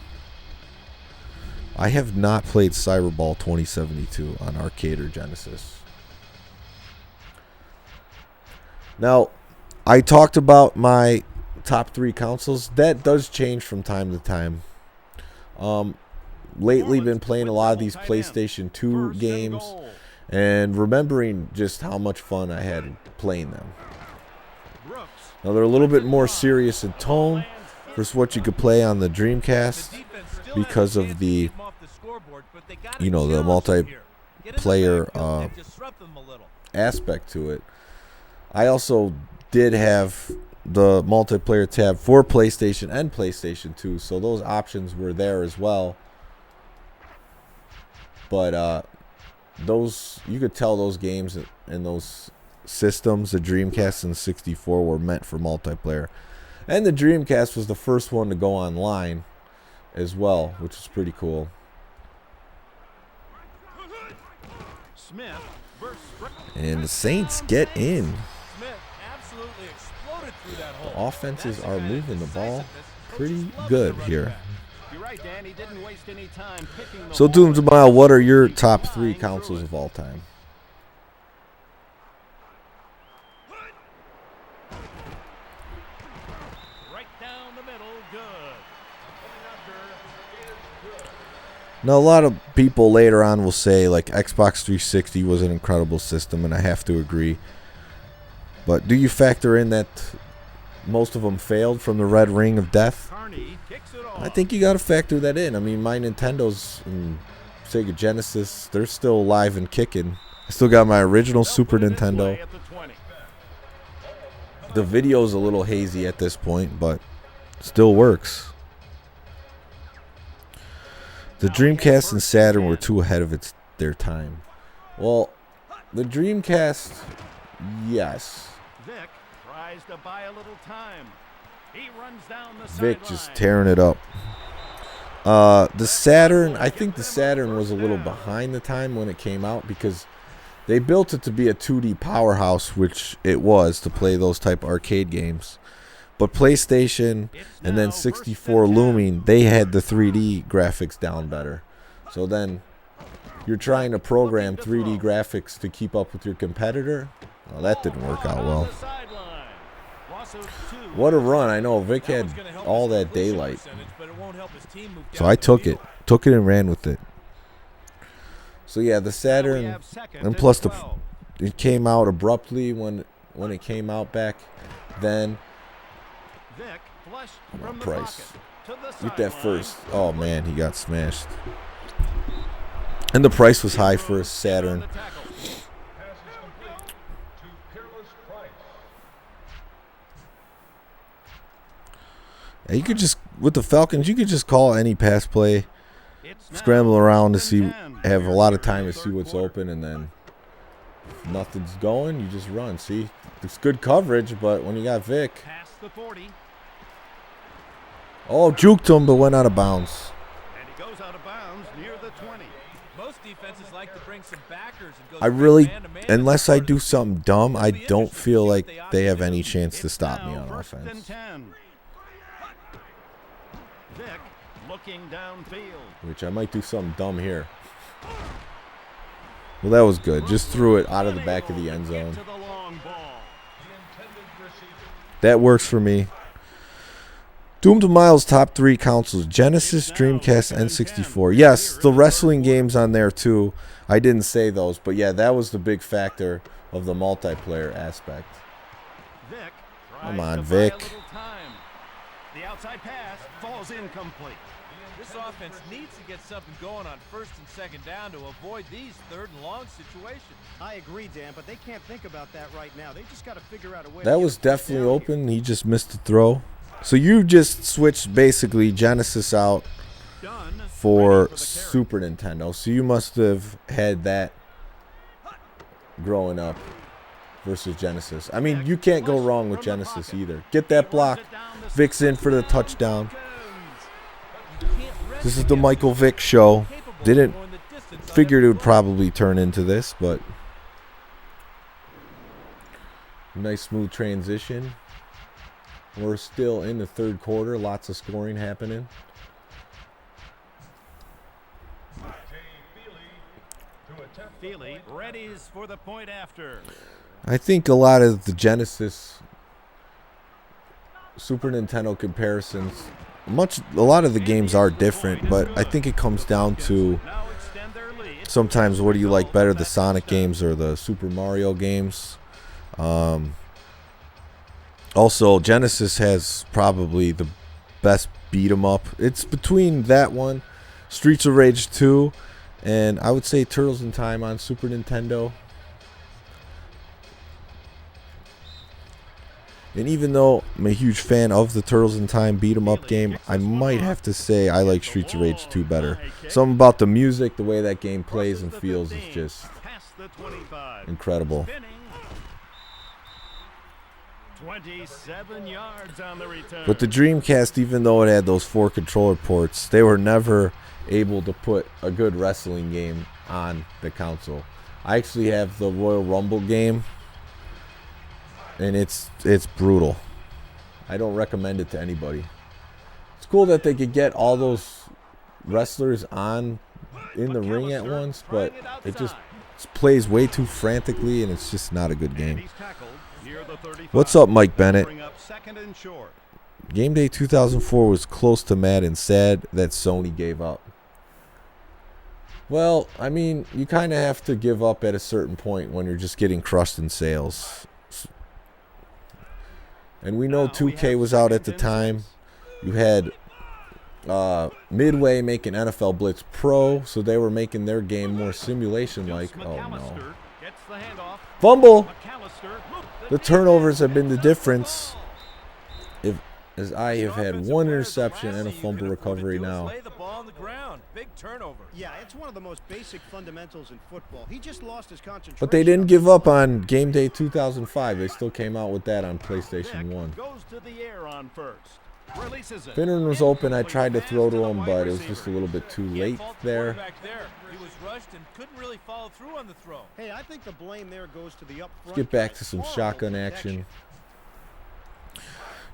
Speaker 2: I have not played Cyberball 2072 on arcade or Genesis. Now, I talked about my top 3 consoles. That does change from time to time. Lately been playing a lot of these PlayStation 2 games and remembering just how much fun I had playing them. Now they're a little bit more serious in tone versus what you could play on the Dreamcast because of the, you know, the multiplayer aspect to it. I also did have the multiplayer tab for PlayStation and PlayStation 2, so those options were there as well. But those, you could tell those games and those systems, the Dreamcast and the 64, were meant for multiplayer. And the Dreamcast was the first one to go online as well, which is pretty cool. And the Saints get in. The offenses are moving the ball pretty good here. So, Doomsmile, what are your top 3 consoles of all time? Now, a lot of people later on will say, like, Xbox 360 was an incredible system, and I have to agree. But do you factor in that most of them failed from the red ring of death? I think you got to factor that in. I mean, my Nintendos and Sega Genesis, they're still alive and kicking. I still got my original Super Nintendo. The video's a little hazy at this point, but still works. The Dreamcast and Saturn were too ahead of their time. Well, the Dreamcast, yes.
Speaker 3: Vic tries to buy a little time. He runs down the
Speaker 2: Vic just tearing it up. The Saturn, I think the Saturn was a little behind the time when it came out because they built it to be a 2D powerhouse, which it was, to play those type of arcade games. But PlayStation and then 64 looming, they had the 3D graphics down better. So then you're trying to program 3D graphics to keep up with your competitor. Well, that didn't work out well. What a run. I know Vic had all that daylight. So I took it and ran with it. So yeah, the Saturn, and plus it came out abruptly when it came out back then. Come on, Price. Get that first. Oh man, he got smashed. And the price was high for a Saturn. Yeah, you could just, with the Falcons, you could just call any pass play, scramble around to see, have a lot of time to see what's open, and then If nothing's going, you just run. See, it's good coverage, but when you got Vic.
Speaker 3: Past the 40.
Speaker 2: Oh, juked him, but went out of bounds.
Speaker 3: And he goes out of bounds near the 20.
Speaker 4: Most defenses like to bring some backers and go
Speaker 2: I really,
Speaker 4: man-to-man
Speaker 2: unless I do
Speaker 4: quarters.
Speaker 2: something dumb, I
Speaker 4: It'll be
Speaker 2: don't
Speaker 4: interesting
Speaker 2: feel
Speaker 4: to see
Speaker 2: like
Speaker 4: what they opt
Speaker 2: they
Speaker 4: to
Speaker 2: have
Speaker 4: do.
Speaker 2: any chance to
Speaker 3: It's
Speaker 2: stop me
Speaker 3: now
Speaker 2: on
Speaker 3: first and
Speaker 2: offense.
Speaker 3: 10. Vic looking downfield.
Speaker 2: Which I might do something dumb here. Well, that was good. Just threw it out of the back of the end zone.
Speaker 3: To the long ball.
Speaker 2: That works for me. Doomed to Miles' top 3 consoles: Genesis, Dreamcast, N64. Yes, the wrestling games on there too. I didn't say those, but yeah, that was the big factor of the multiplayer aspect.
Speaker 3: Vic
Speaker 2: Come
Speaker 3: tries
Speaker 2: on,
Speaker 3: to buy
Speaker 2: Vic.
Speaker 3: a little time. The outside pass falls incomplete.
Speaker 4: This offense needs to get something going on first and second down to avoid these third and long situations.
Speaker 6: I agree, Dan, but they can't think about that right now. They just got to figure out a way.
Speaker 2: That was definitely open. He just missed the throw. So you just switched basically Genesis out
Speaker 3: Done.
Speaker 2: for
Speaker 3: Ready the carry.
Speaker 2: Super Nintendo. So you must have had that growing up versus Genesis. I mean, you can't go wrong with Genesis either. Get that block. Vic's in for the touchdown. This is the Michael Vick show. Didn't figured it would probably turn into this, but nice smooth transition. We're still in the third quarter. Lots of scoring happening.
Speaker 3: Feely readies for the point after.
Speaker 2: I think a lot of the Genesis Super Nintendo comparisons, a lot of the games are different, but I think it comes down to
Speaker 3: Now extend their lead.
Speaker 2: sometimes what do you like better, the Sonic games or the Super Mario games. Also, Genesis has probably the best beat 'em up. It's between that one, Streets of Rage 2, and I would say Turtles in Time on Super Nintendo. And even though I'm a huge fan of the Turtles in Time beat 'em up game, I might have to say I like Streets of Rage 2 better. Something about the music, the way that game plays and feels is just
Speaker 3: Past the 25.
Speaker 2: incredible.
Speaker 3: Spinning. 27 yards on the return.
Speaker 2: But the Dreamcast, even though it had those 4 controller ports, they were never able to put a good wrestling game on the console. I actually have the Royal Rumble game, and it's brutal. I don't recommend it to anybody. It's cool that they could get all those wrestlers on in the ring at once, but it just plays way too frantically, and it's just not a good
Speaker 3: And
Speaker 2: game.
Speaker 3: he's tackled near the 35.
Speaker 2: What's up, Mike Bennett?
Speaker 3: Bring up second and short.
Speaker 2: Game Day 2004 was close to mad and sad that Sony gave up. Well, I mean, you kind of have to give up at a certain point when you're just getting crushed in sales. And we know 2K was out at the time. You had Midway making NFL Blitz Pro, so they were making their game more simulation-like. Oh, no.
Speaker 3: McAllister gets the handoff.
Speaker 2: Fumble!
Speaker 3: McAllister.
Speaker 2: The turnovers have been the difference. As I have had one interception and a fumble recovery now.
Speaker 4: Lay the ball on the ground. Big turnover.
Speaker 6: Yeah, it's one of the most basic fundamentals in football. He just lost his concentration.
Speaker 2: But they didn't give up on Game Day 2005. They still came out with that on PlayStation 1.
Speaker 3: Goes to the air on first. Releases it.
Speaker 2: Finneran was open. I tried to throw to him, but it was just a little bit too late
Speaker 4: Fault the
Speaker 2: there.
Speaker 4: quarterback there. He was rushed and couldn't really follow through on the throw.
Speaker 6: Hey, I think the blame there goes to the up front.
Speaker 2: Let's get back to some
Speaker 6: Horrible
Speaker 2: shotgun
Speaker 6: protection.
Speaker 2: action.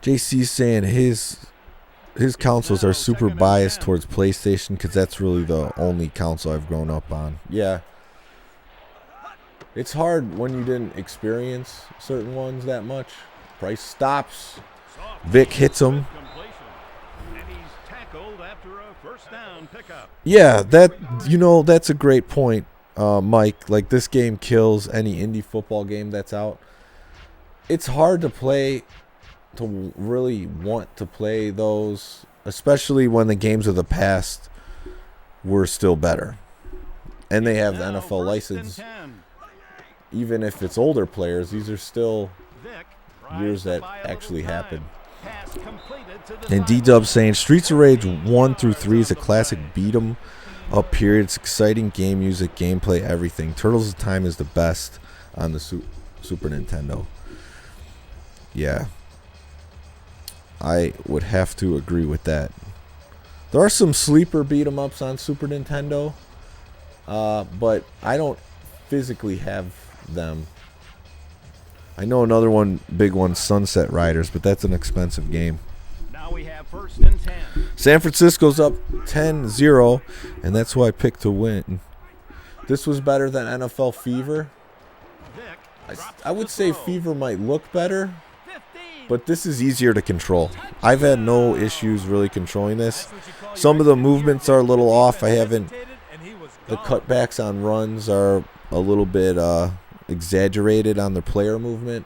Speaker 2: JC's saying his consoles are super biased towards PlayStation because that's really the only console I've grown up on. Yeah. It's hard when you didn't experience certain ones that much. Price stops. Vic hits him.
Speaker 3: Completion. And he's tackled after a first down pickup.
Speaker 2: Yeah, that's a great point, Mike. Like, this game kills any indie football game that's out. It's hard to play, to really want to play those, especially when the games of the past were still better. And they have the
Speaker 3: Now
Speaker 2: NFL
Speaker 3: first and
Speaker 2: license.
Speaker 3: 10.
Speaker 2: Even if it's older players, these are still
Speaker 3: Vic tries
Speaker 2: years
Speaker 3: to
Speaker 2: that
Speaker 3: buy a little
Speaker 2: actually
Speaker 3: time.
Speaker 2: happened.
Speaker 3: Pass completed to the
Speaker 2: And
Speaker 3: sideline.
Speaker 2: D-Dub saying Streets of Rage 1 through 3 is a classic beat 'em up period. It's exciting game music, gameplay, everything. Turtles of Time is the best. on the Super Nintendo. Yeah. I would have to agree with that. There are some sleeper beat 'em ups on Super Nintendo, but I don't physically have them. I know another one, big one, Sunset Riders, but that's an expensive game.
Speaker 3: Now we have 1st and 10.
Speaker 2: San Francisco's up 10-0, and that's who I picked to win. This was better than NFL Fever. I would say Fever might look better, but this is easier to control. I've had no issues really controlling this. Some of the movements are a little off. The cutbacks on runs are a little bit exaggerated on the player movement,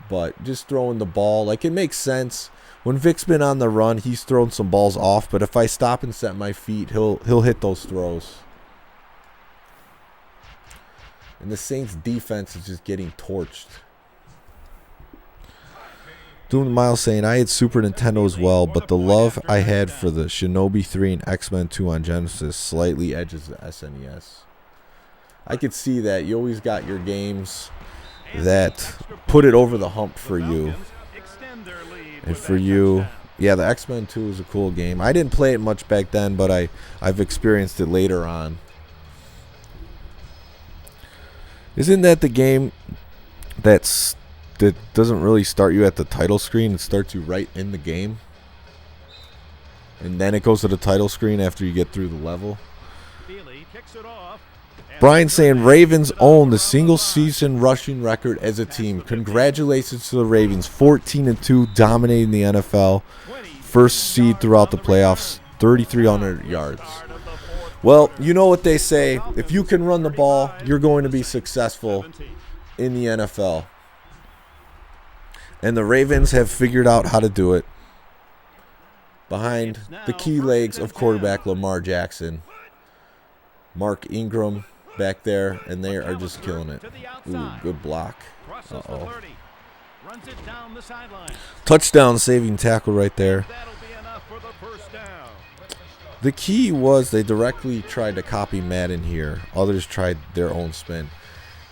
Speaker 2: but just throwing the ball, like, it makes sense. When Vic's been on the run, he's thrown some balls off, but if I stop and set my feet, he'll hit those throws. And the Saints defense is just getting torched. Doom Miles saying, I had Super Nintendo as well, but the love I had for the Shinobi 3 and X-Men 2 on Genesis slightly edges the SNES. I could see that. You always got your games that put it over the hump for you. And for you, yeah, the X-Men 2 is a cool game. I didn't play it much back then, but I've experienced it later on. Isn't that the game that doesn't really start you at the title screen? It starts you right in the game. And then it goes to the title screen after you get through the level. Brian saying Ravens own the single-season rushing record as a team. Congratulations to the Ravens, 14-2, dominating the NFL. First seed throughout the playoffs, 3,300 yards. Well, you know what they say. If you can run the ball, you're going to be successful in the NFL. And the Ravens have figured out how to do it. Behind the key legs of quarterback Lamar Jackson. Mark Ingram back there, and they are just killing it. Ooh, good block. Uh-oh. Touchdown saving tackle right there. The key was they directly tried to copy Madden here. Others tried their own spin.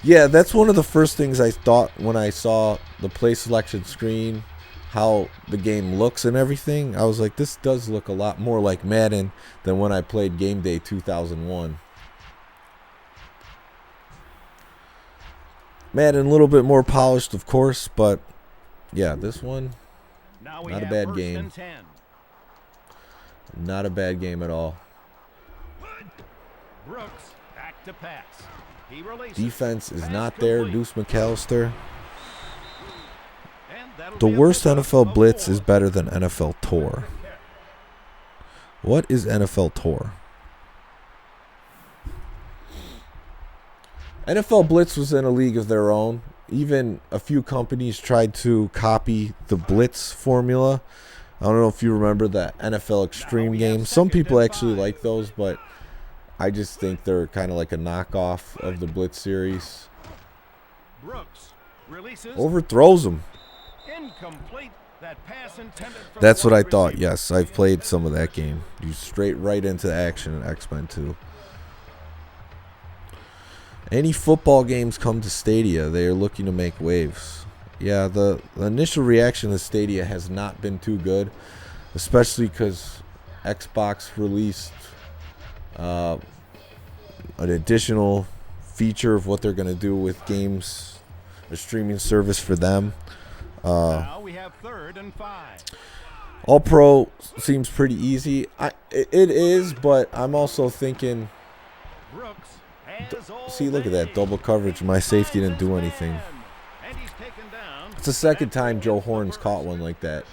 Speaker 2: Yeah, that's one of the first things I thought when I saw the play selection screen, how the game looks and everything. I was like, this does look a lot more like Madden than when I played GameDay 2001. Madden a little bit more polished, of course, but yeah, this one, not a bad game. Not a bad game at all.
Speaker 3: Brooks back to pass.
Speaker 2: Defense is not there. Deuce McAllister. The worst NFL blitz is better than NFL Tour. What is NFL Tour? NFL Blitz was in a league of their own. Even a few companies tried to copy the Blitz formula. I don't know if you remember the NFL Extreme games. Some people actually like those, but I just think they're kind of like a knockoff of the Blitz series. Overthrows them. That's what I thought. Yes, I've played some of that game. You straight right into action in X-Men 2. Any football games come to Stadia, they are looking to make waves. Yeah, the initial reaction to Stadia has not been too good, especially because Xbox released an additional feature of what they're going to do with games, a streaming service for them.
Speaker 3: Now we have 3rd and 5.
Speaker 2: All Pro seems pretty easy. It is, but I'm also thinking, see, look at that double coverage. My safety didn't do anything. It's the second time Joe Horn's caught one like that.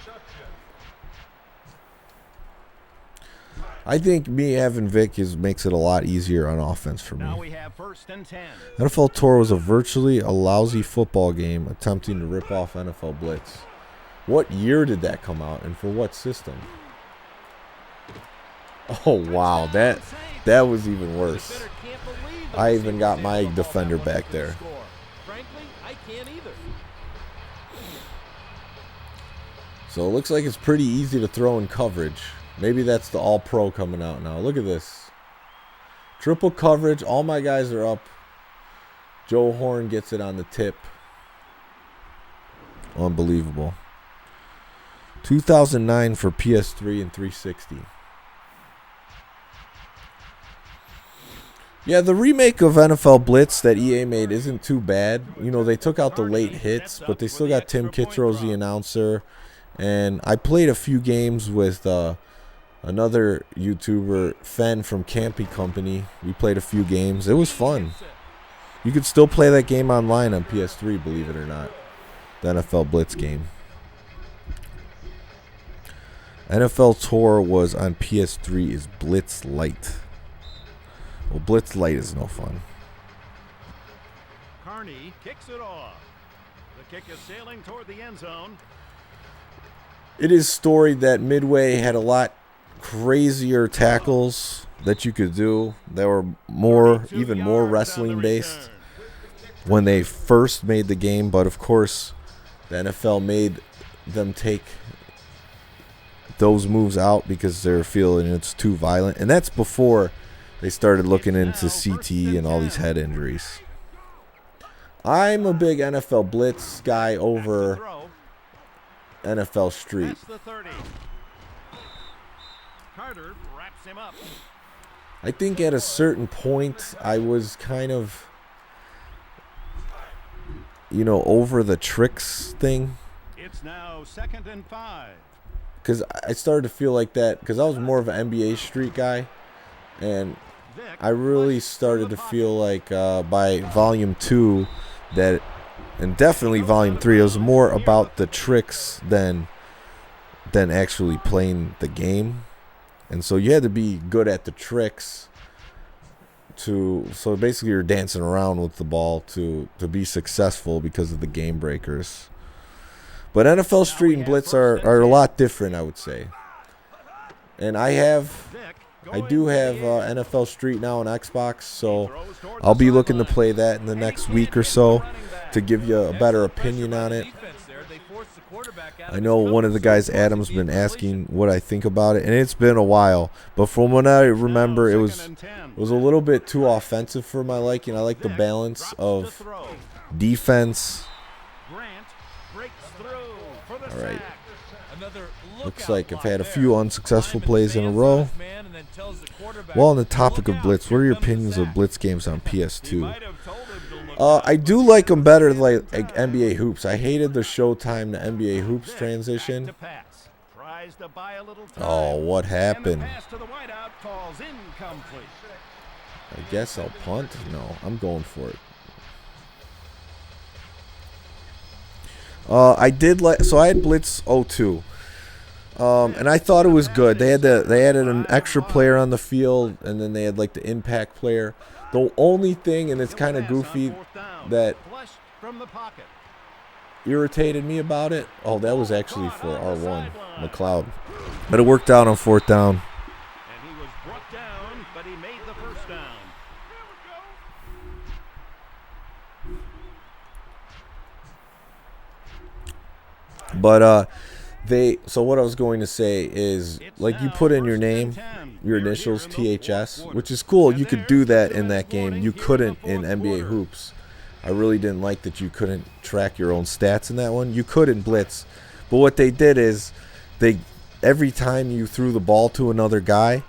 Speaker 2: I think me having Vic makes it a lot easier on offense for me.
Speaker 3: Now we have 1st and 10.
Speaker 2: NFL Tour was virtually a lousy football game attempting to rip off NFL Blitz. What year did that come out, and for what system? Oh wow, that was even worse. I even got my defender back there. So it looks like it's pretty easy to throw in coverage. Maybe that's the All-Pro coming out now. Look at this. Triple coverage. All my guys are up. Joe Horn gets it on the tip. Unbelievable. 2009 for PS3 and 360. Yeah, the remake of NFL Blitz that EA made isn't too bad. You know, they took out the late hits, but they still got Tim Kitzrow as the announcer. And I played a few games with another YouTuber, Fen from Campy Company. We played a few games. It was fun. You could still play that game online on PS3, believe it or not. The NFL Blitz game. NFL Tour was on PS3 is Blitz Lite. Well, Blitz Lite is no fun.
Speaker 3: Carney kicks it off. The kick is sailing toward the end zone.
Speaker 2: It is storied that Midway had a lot crazier tackles that you could do. They were even more wrestling based when they first made the game, but of course the NFL made them take those moves out because they're feeling it's too violent, and that's before they started looking into CTE and all these head injuries. I'm a big NFL Blitz guy over NFL Street.
Speaker 3: Carter wraps him up.
Speaker 2: I think at a certain point I was kind of, over the tricks thing.
Speaker 3: It's now 2nd and 5.
Speaker 2: Because I started to feel like that because I was more of an NBA Street guy. And I really started to feel like by Volume 2 and definitely Volume 3, it was more about the tricks than actually playing the game. And so you had to be good at the tricks so basically you're dancing around with the ball to be successful because of the game breakers. But NFL Street and Blitz are a lot different, I would say. And I do have NFL Street now on Xbox, so I'll be looking to play that in the next week or so to give you a better opinion on it. I know one of the guys, Adam's, been asking what I think about it, and it's been a while. But from what I remember, it was a little bit too offensive for my liking. I like the balance of defense. All right. Looks like I've had a few unsuccessful plays in a row. Well, on the topic of Blitz, what are your opinions of Blitz games on PS2? I do like them better like NBA Hoops. I hated the Showtime to NBA Hoops transition. Oh, what happened? I guess I'll punt. No, I'm going for it. I had Blitz 02. And I thought it was good. They added an extra player on the field, and then they had like the impact player. The only thing, and it's kind of goofy, that irritated me about it. Oh, that was actually for R1 McLeod, but it worked out on 4th down.
Speaker 3: And he was brought down, but he made the first down.
Speaker 2: But so what I was going to say is, like, you put in your name, your initials, THS, which is cool. You could do that in that game. You couldn't in NBA Hoops. I really didn't like that you couldn't track your own stats in that one. You could in Blitz. But what they did is, every time you threw the ball to another guy,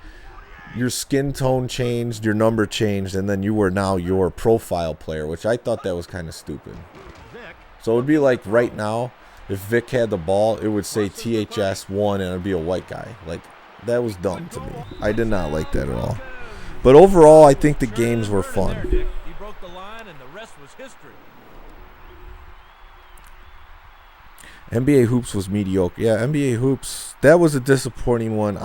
Speaker 2: your skin tone changed, your number changed, and then you were now your profile player, which I thought that was kind of stupid. So it would be like right now, if Vic had the ball, it would say THS1 and it would be a white guy. Like, that was dumb to me. I did not like that at all. But overall, I think the games were fun.
Speaker 4: He broke the line and the rest was history.
Speaker 2: NBA Hoops was mediocre. Yeah, NBA Hoops, that was a disappointing one.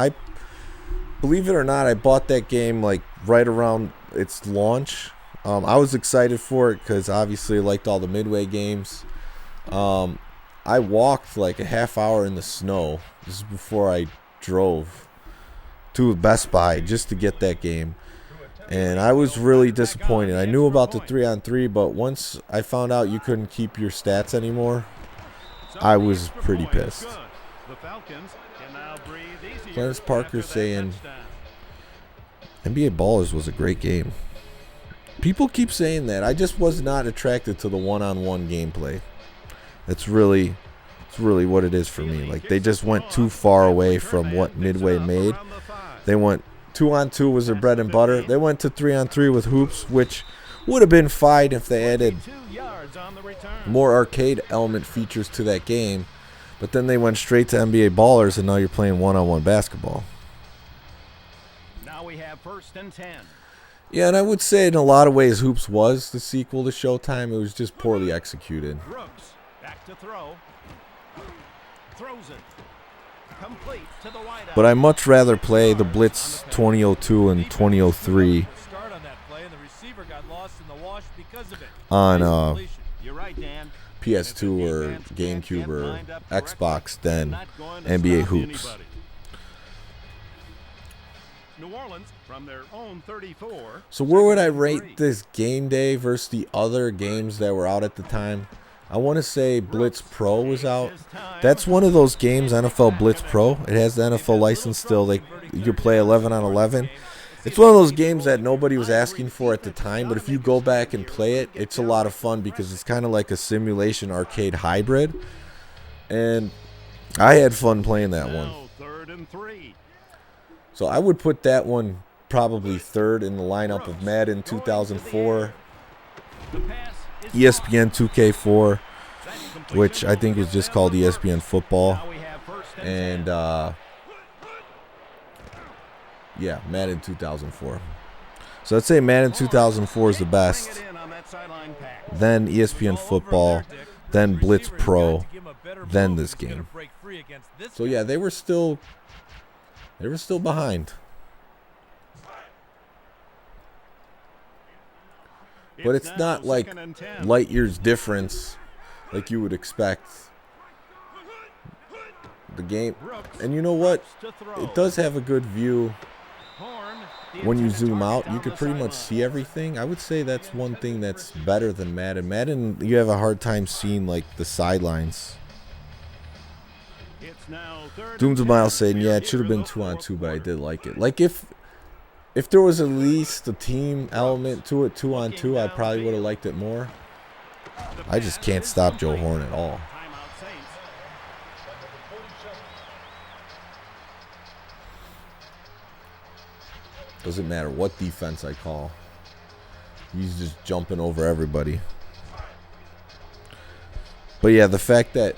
Speaker 2: Believe it or not, I bought that game like right around its launch. I was excited for it because obviously I liked all the Midway games. I walked like a half hour in the snow. This is before I drove to Best Buy just to get that game. And I was really disappointed. I knew about the 3-on-3, but once I found out you couldn't keep your stats anymore, I was pretty pissed. Clarence Parker saying NBA Ballers was a great game. People keep saying that. I just was not attracted to the one-on-one gameplay. It's really what it is for me. Like, they just went too far away from what Midway made. They went 2-on-2 was their bread and butter. They went to 3-on-3 with hoops, which would have been fine if they added more arcade element features to that game. But then they went straight to NBA Ballers, and now you're playing one-on-one basketball.
Speaker 3: Now we have 1st and 10.
Speaker 2: Yeah, and I would say in a lot of ways Hoops was the sequel to Showtime. It was just poorly executed.
Speaker 3: Brooks back to throw. Throws it. Complete to the wide
Speaker 2: But I much rather play the Blitz 2002 and 2003
Speaker 4: Start on that play, and the receiver got lost in the wash because of it.
Speaker 2: on
Speaker 3: You're right, Dan.
Speaker 2: PS2 or GameCube or Xbox than NBA Hoops.
Speaker 3: New Orleans from their own 34.
Speaker 2: So where would I rate this Game Day versus the other games that were out at the time? I want to say Blitz Pro was out. That's one of those games, NFL Blitz Pro. It has the NFL license still. You can play 11 on 11. It's one of those games that nobody was asking for at the time, but if you go back and play it, it's a lot of fun because it's kind of like a simulation arcade hybrid. And I had fun playing that one.
Speaker 3: Now 3rd and 3.
Speaker 2: So I would put that one probably third in the lineup of Madden 2004,
Speaker 3: The pass is
Speaker 2: ESPN 2K4, which I think was just called ESPN Football,
Speaker 3: now we have 1st and
Speaker 2: and yeah, Madden 2004. So I'd say Madden 2004 is the best,
Speaker 3: 10. In on that sideline pass.
Speaker 2: then ESPN Football, then Blitz Pro, then this game. So yeah, they were still behind. But it's
Speaker 3: now
Speaker 2: not like
Speaker 3: 2nd and 10.
Speaker 2: light years difference like you would expect. The game, and you know what?
Speaker 3: To throw.
Speaker 2: It does have a good view.
Speaker 3: Horn, the
Speaker 2: When you
Speaker 3: intended
Speaker 2: zoom
Speaker 3: target
Speaker 2: out, you
Speaker 3: down
Speaker 2: could
Speaker 3: the
Speaker 2: pretty much
Speaker 3: sideline.
Speaker 2: see everything. I would say that's one thing that's better than Madden. Madden, you have a hard time seeing like the sidelines.
Speaker 3: It's now 3rd
Speaker 2: Dooms
Speaker 3: and
Speaker 2: a Mile
Speaker 3: 10.
Speaker 2: saying, yeah, it should have been 2-on-2, but I did like it. Like if there was at least a team element to it, 2-on-2, I probably would have liked it more. I just can't stop Joe Horn at all.
Speaker 3: Timeout Saints.
Speaker 2: Doesn't matter what defense I call. He's just jumping over everybody. But yeah, the fact that,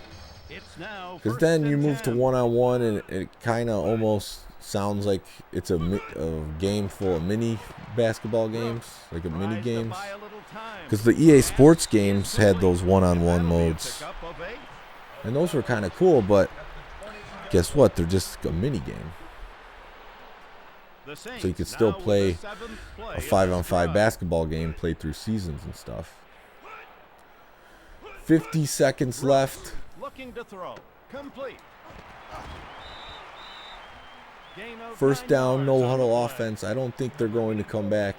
Speaker 3: It's now
Speaker 2: because
Speaker 3: 1st
Speaker 2: then you
Speaker 3: and
Speaker 2: move to
Speaker 3: 10.
Speaker 2: one-on-one and it kind of almost sounds like it's a game full of mini basketball games, like a mini
Speaker 3: Tries to
Speaker 2: games.
Speaker 3: buy a little time.
Speaker 2: Because the EA Sports games had those one-on-one
Speaker 3: That'll be a
Speaker 2: modes,
Speaker 3: pickup of 8.
Speaker 2: and those were kind of cool. But guess what? They're just a mini game,
Speaker 3: The Saints
Speaker 2: so you could still
Speaker 3: now with
Speaker 2: play
Speaker 3: the 7th play
Speaker 2: a
Speaker 3: of
Speaker 2: 5-on-5
Speaker 3: this drive.
Speaker 2: basketball game, play through seasons and stuff. 50 seconds left.
Speaker 3: Looking to throw. Complete. Gain of
Speaker 2: First
Speaker 3: 9
Speaker 2: down,
Speaker 3: yards
Speaker 2: no
Speaker 3: on
Speaker 2: huddle
Speaker 3: the play.
Speaker 2: offense. I don't think they're going to come back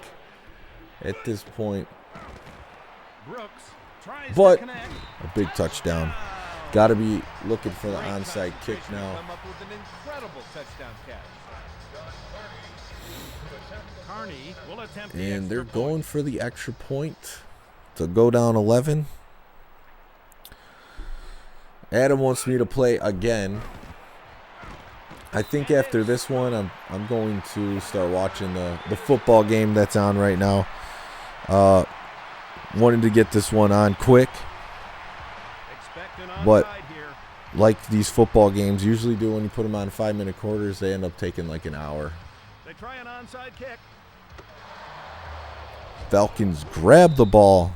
Speaker 2: at this point.
Speaker 3: Brooks tries
Speaker 2: But
Speaker 3: to connect.
Speaker 2: a big touchdown. Got to be looking for the onside kick now.
Speaker 4: Come up with an incredible touchdown catch.
Speaker 3: Carney will attempt the
Speaker 2: And they're
Speaker 3: extra
Speaker 2: going
Speaker 3: point.
Speaker 2: for the extra point to go down 11. Adam wants me to play again. I think after this one, I'm going to start watching the football game that's on right now. Wanted to get this one on quick,
Speaker 3: Expect an
Speaker 2: but
Speaker 3: onside here.
Speaker 2: like these football games usually do when you put them on 5-minute quarters, they end up taking like an hour.
Speaker 3: They try an onside kick.
Speaker 2: Falcons grab the ball.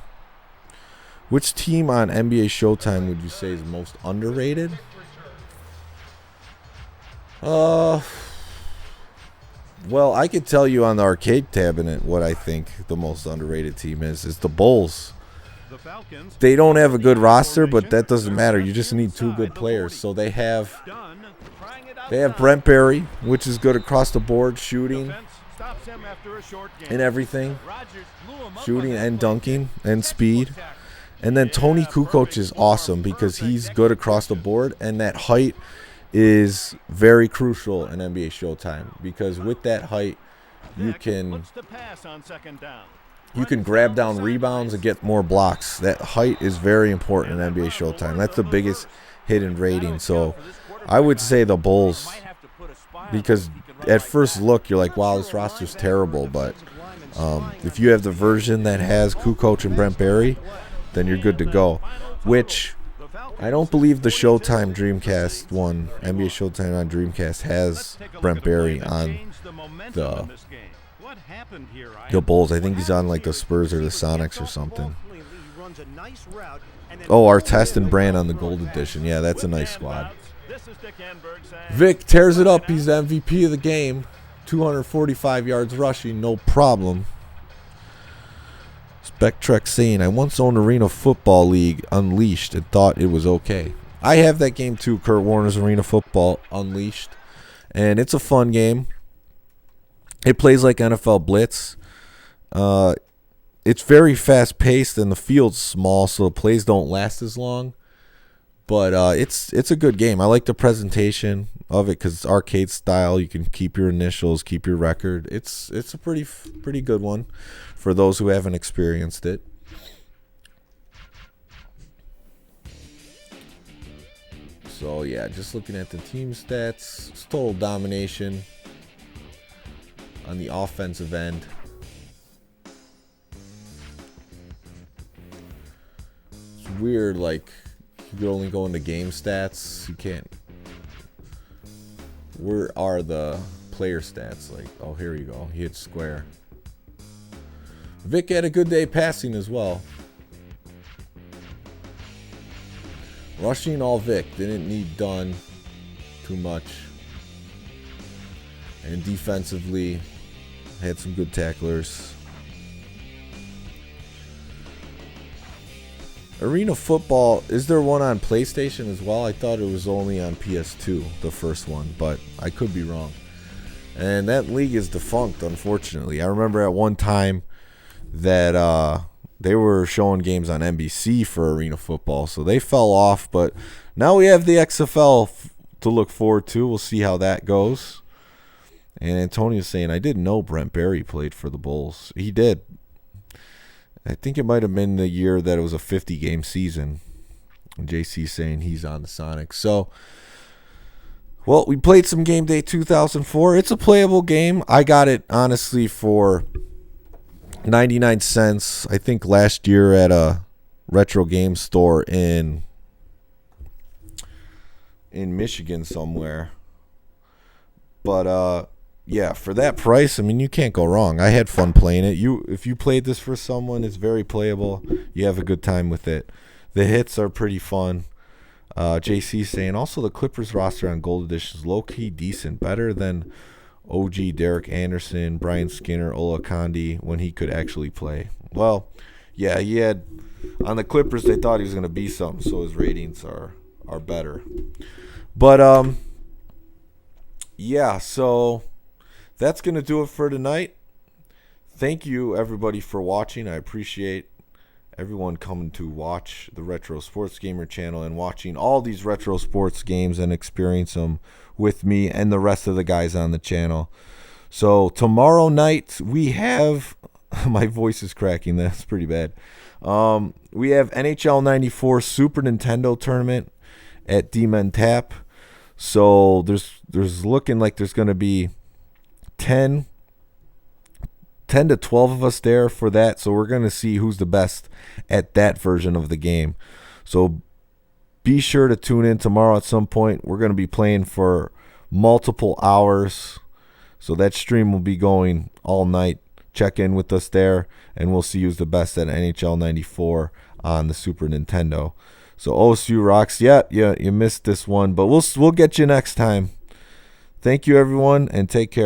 Speaker 2: Which team on NBA Showtime would you say is most underrated? Well, I could tell you on the arcade cabinet what I think the most underrated team is. It's the Bulls.
Speaker 3: The Falcons
Speaker 2: They don't have a good roster, but that doesn't matter. You just need two good players. So they have
Speaker 3: done. Trying it
Speaker 2: They have
Speaker 3: outside.
Speaker 2: Brent Berry, which is good across the board, shooting
Speaker 3: Defense stops him after a short gain.
Speaker 2: and everything.
Speaker 4: Rodgers blew him up
Speaker 2: Shooting
Speaker 4: on that
Speaker 2: and
Speaker 4: play.
Speaker 2: dunking and speed. And then Tony Kukoc is awesome because he's good across the board, and that height is very crucial in NBA Showtime because with that height, you
Speaker 3: Nick
Speaker 2: can
Speaker 3: looks to pass on 2nd down.
Speaker 2: you can grab down rebounds and get more blocks. That height is very important in NBA Showtime. That's the biggest hidden rating. So I would say the Bulls, because at first look you're like, wow, this roster's terrible, but if you have the version that has Kukoc and Brent Barry, then you're good to go. Which I don't believe the Showtime Dreamcast one, NBA Showtime on Dreamcast, has Brent Barry on the Bulls. I think he's on like the Spurs or the Sonics or something. Oh, Artest and Brand on the Gold Edition. Yeah, that's a nice squad. Vic tears it up. He's the MVP of the game. 245 yards rushing, no problem. Spectrex saying, I once owned Arena Football League Unleashed and thought it was okay. I have that game too, Kurt Warner's Arena Football Unleashed. And it's a fun game. It plays like NFL Blitz. It's very fast-paced and the field's small, so the plays don't last as long. But it's a good game. I like the presentation of it because it's arcade style. You can keep your initials, keep your record. It's a pretty good one for those who haven't experienced it. So yeah, just looking at the team stats, it's total domination on the offensive end. It's weird, like you could only go into game stats. You can't. Where are the player stats? Like, oh, here you go. He hit square. Vic had a good day passing as well. Rushing all Vic. Didn't need done too much. And defensively, had some good tacklers. Arena Football, is there one on PlayStation as well? I thought it was only on PS2, the first one, but I could be wrong. And that league is defunct, unfortunately. I remember at one time that they were showing games on NBC for Arena Football, so they fell off. But now we have the XFL to look forward to. We'll see how that goes. And Antonio's saying, I didn't know Brent Barry played for the Bulls. He did. I think it might have been the year that it was a 50-game season. And JC's saying he's on the Sonics. So, well, we played some Game Day 2004. It's a playable game. I got it, honestly, for 99 cents. I think last year at a retro game store in Michigan somewhere. But, yeah, for that price, I mean, you can't go wrong. I had fun playing it. If you played this for someone, it's very playable. You have a good time with it. The hits are pretty fun. JC saying, also the Clippers roster on Gold Edition is low-key decent. Better than OG Derek Anderson, Brian Skinner, Ola Kondi when he could actually play. Well, yeah, he had on the Clippers, they thought he was going to be something, so his ratings are better. But, yeah, so that's going to do it for tonight. Thank you, everybody, for watching. I appreciate everyone coming to watch the Retro Sports Gamer channel and watching all these retro sports games and experience them with me and the rest of the guys on the channel. So tomorrow night we have my voice is cracking. That's pretty bad. We have NHL 94 Super Nintendo tournament at D-Men Tap. So there's looking like there's going to be 10 to 12 of us there for that. So we're going to see who's the best at that version of the game. So be sure to tune in tomorrow at some point. We're going to be playing for multiple hours. So that stream will be going all night. Check in with us there, and we'll see who's the best at NHL 94 on the Super Nintendo. So OSU rocks. Yeah, you missed this one, but we'll get you next time. Thank you, everyone, and take care.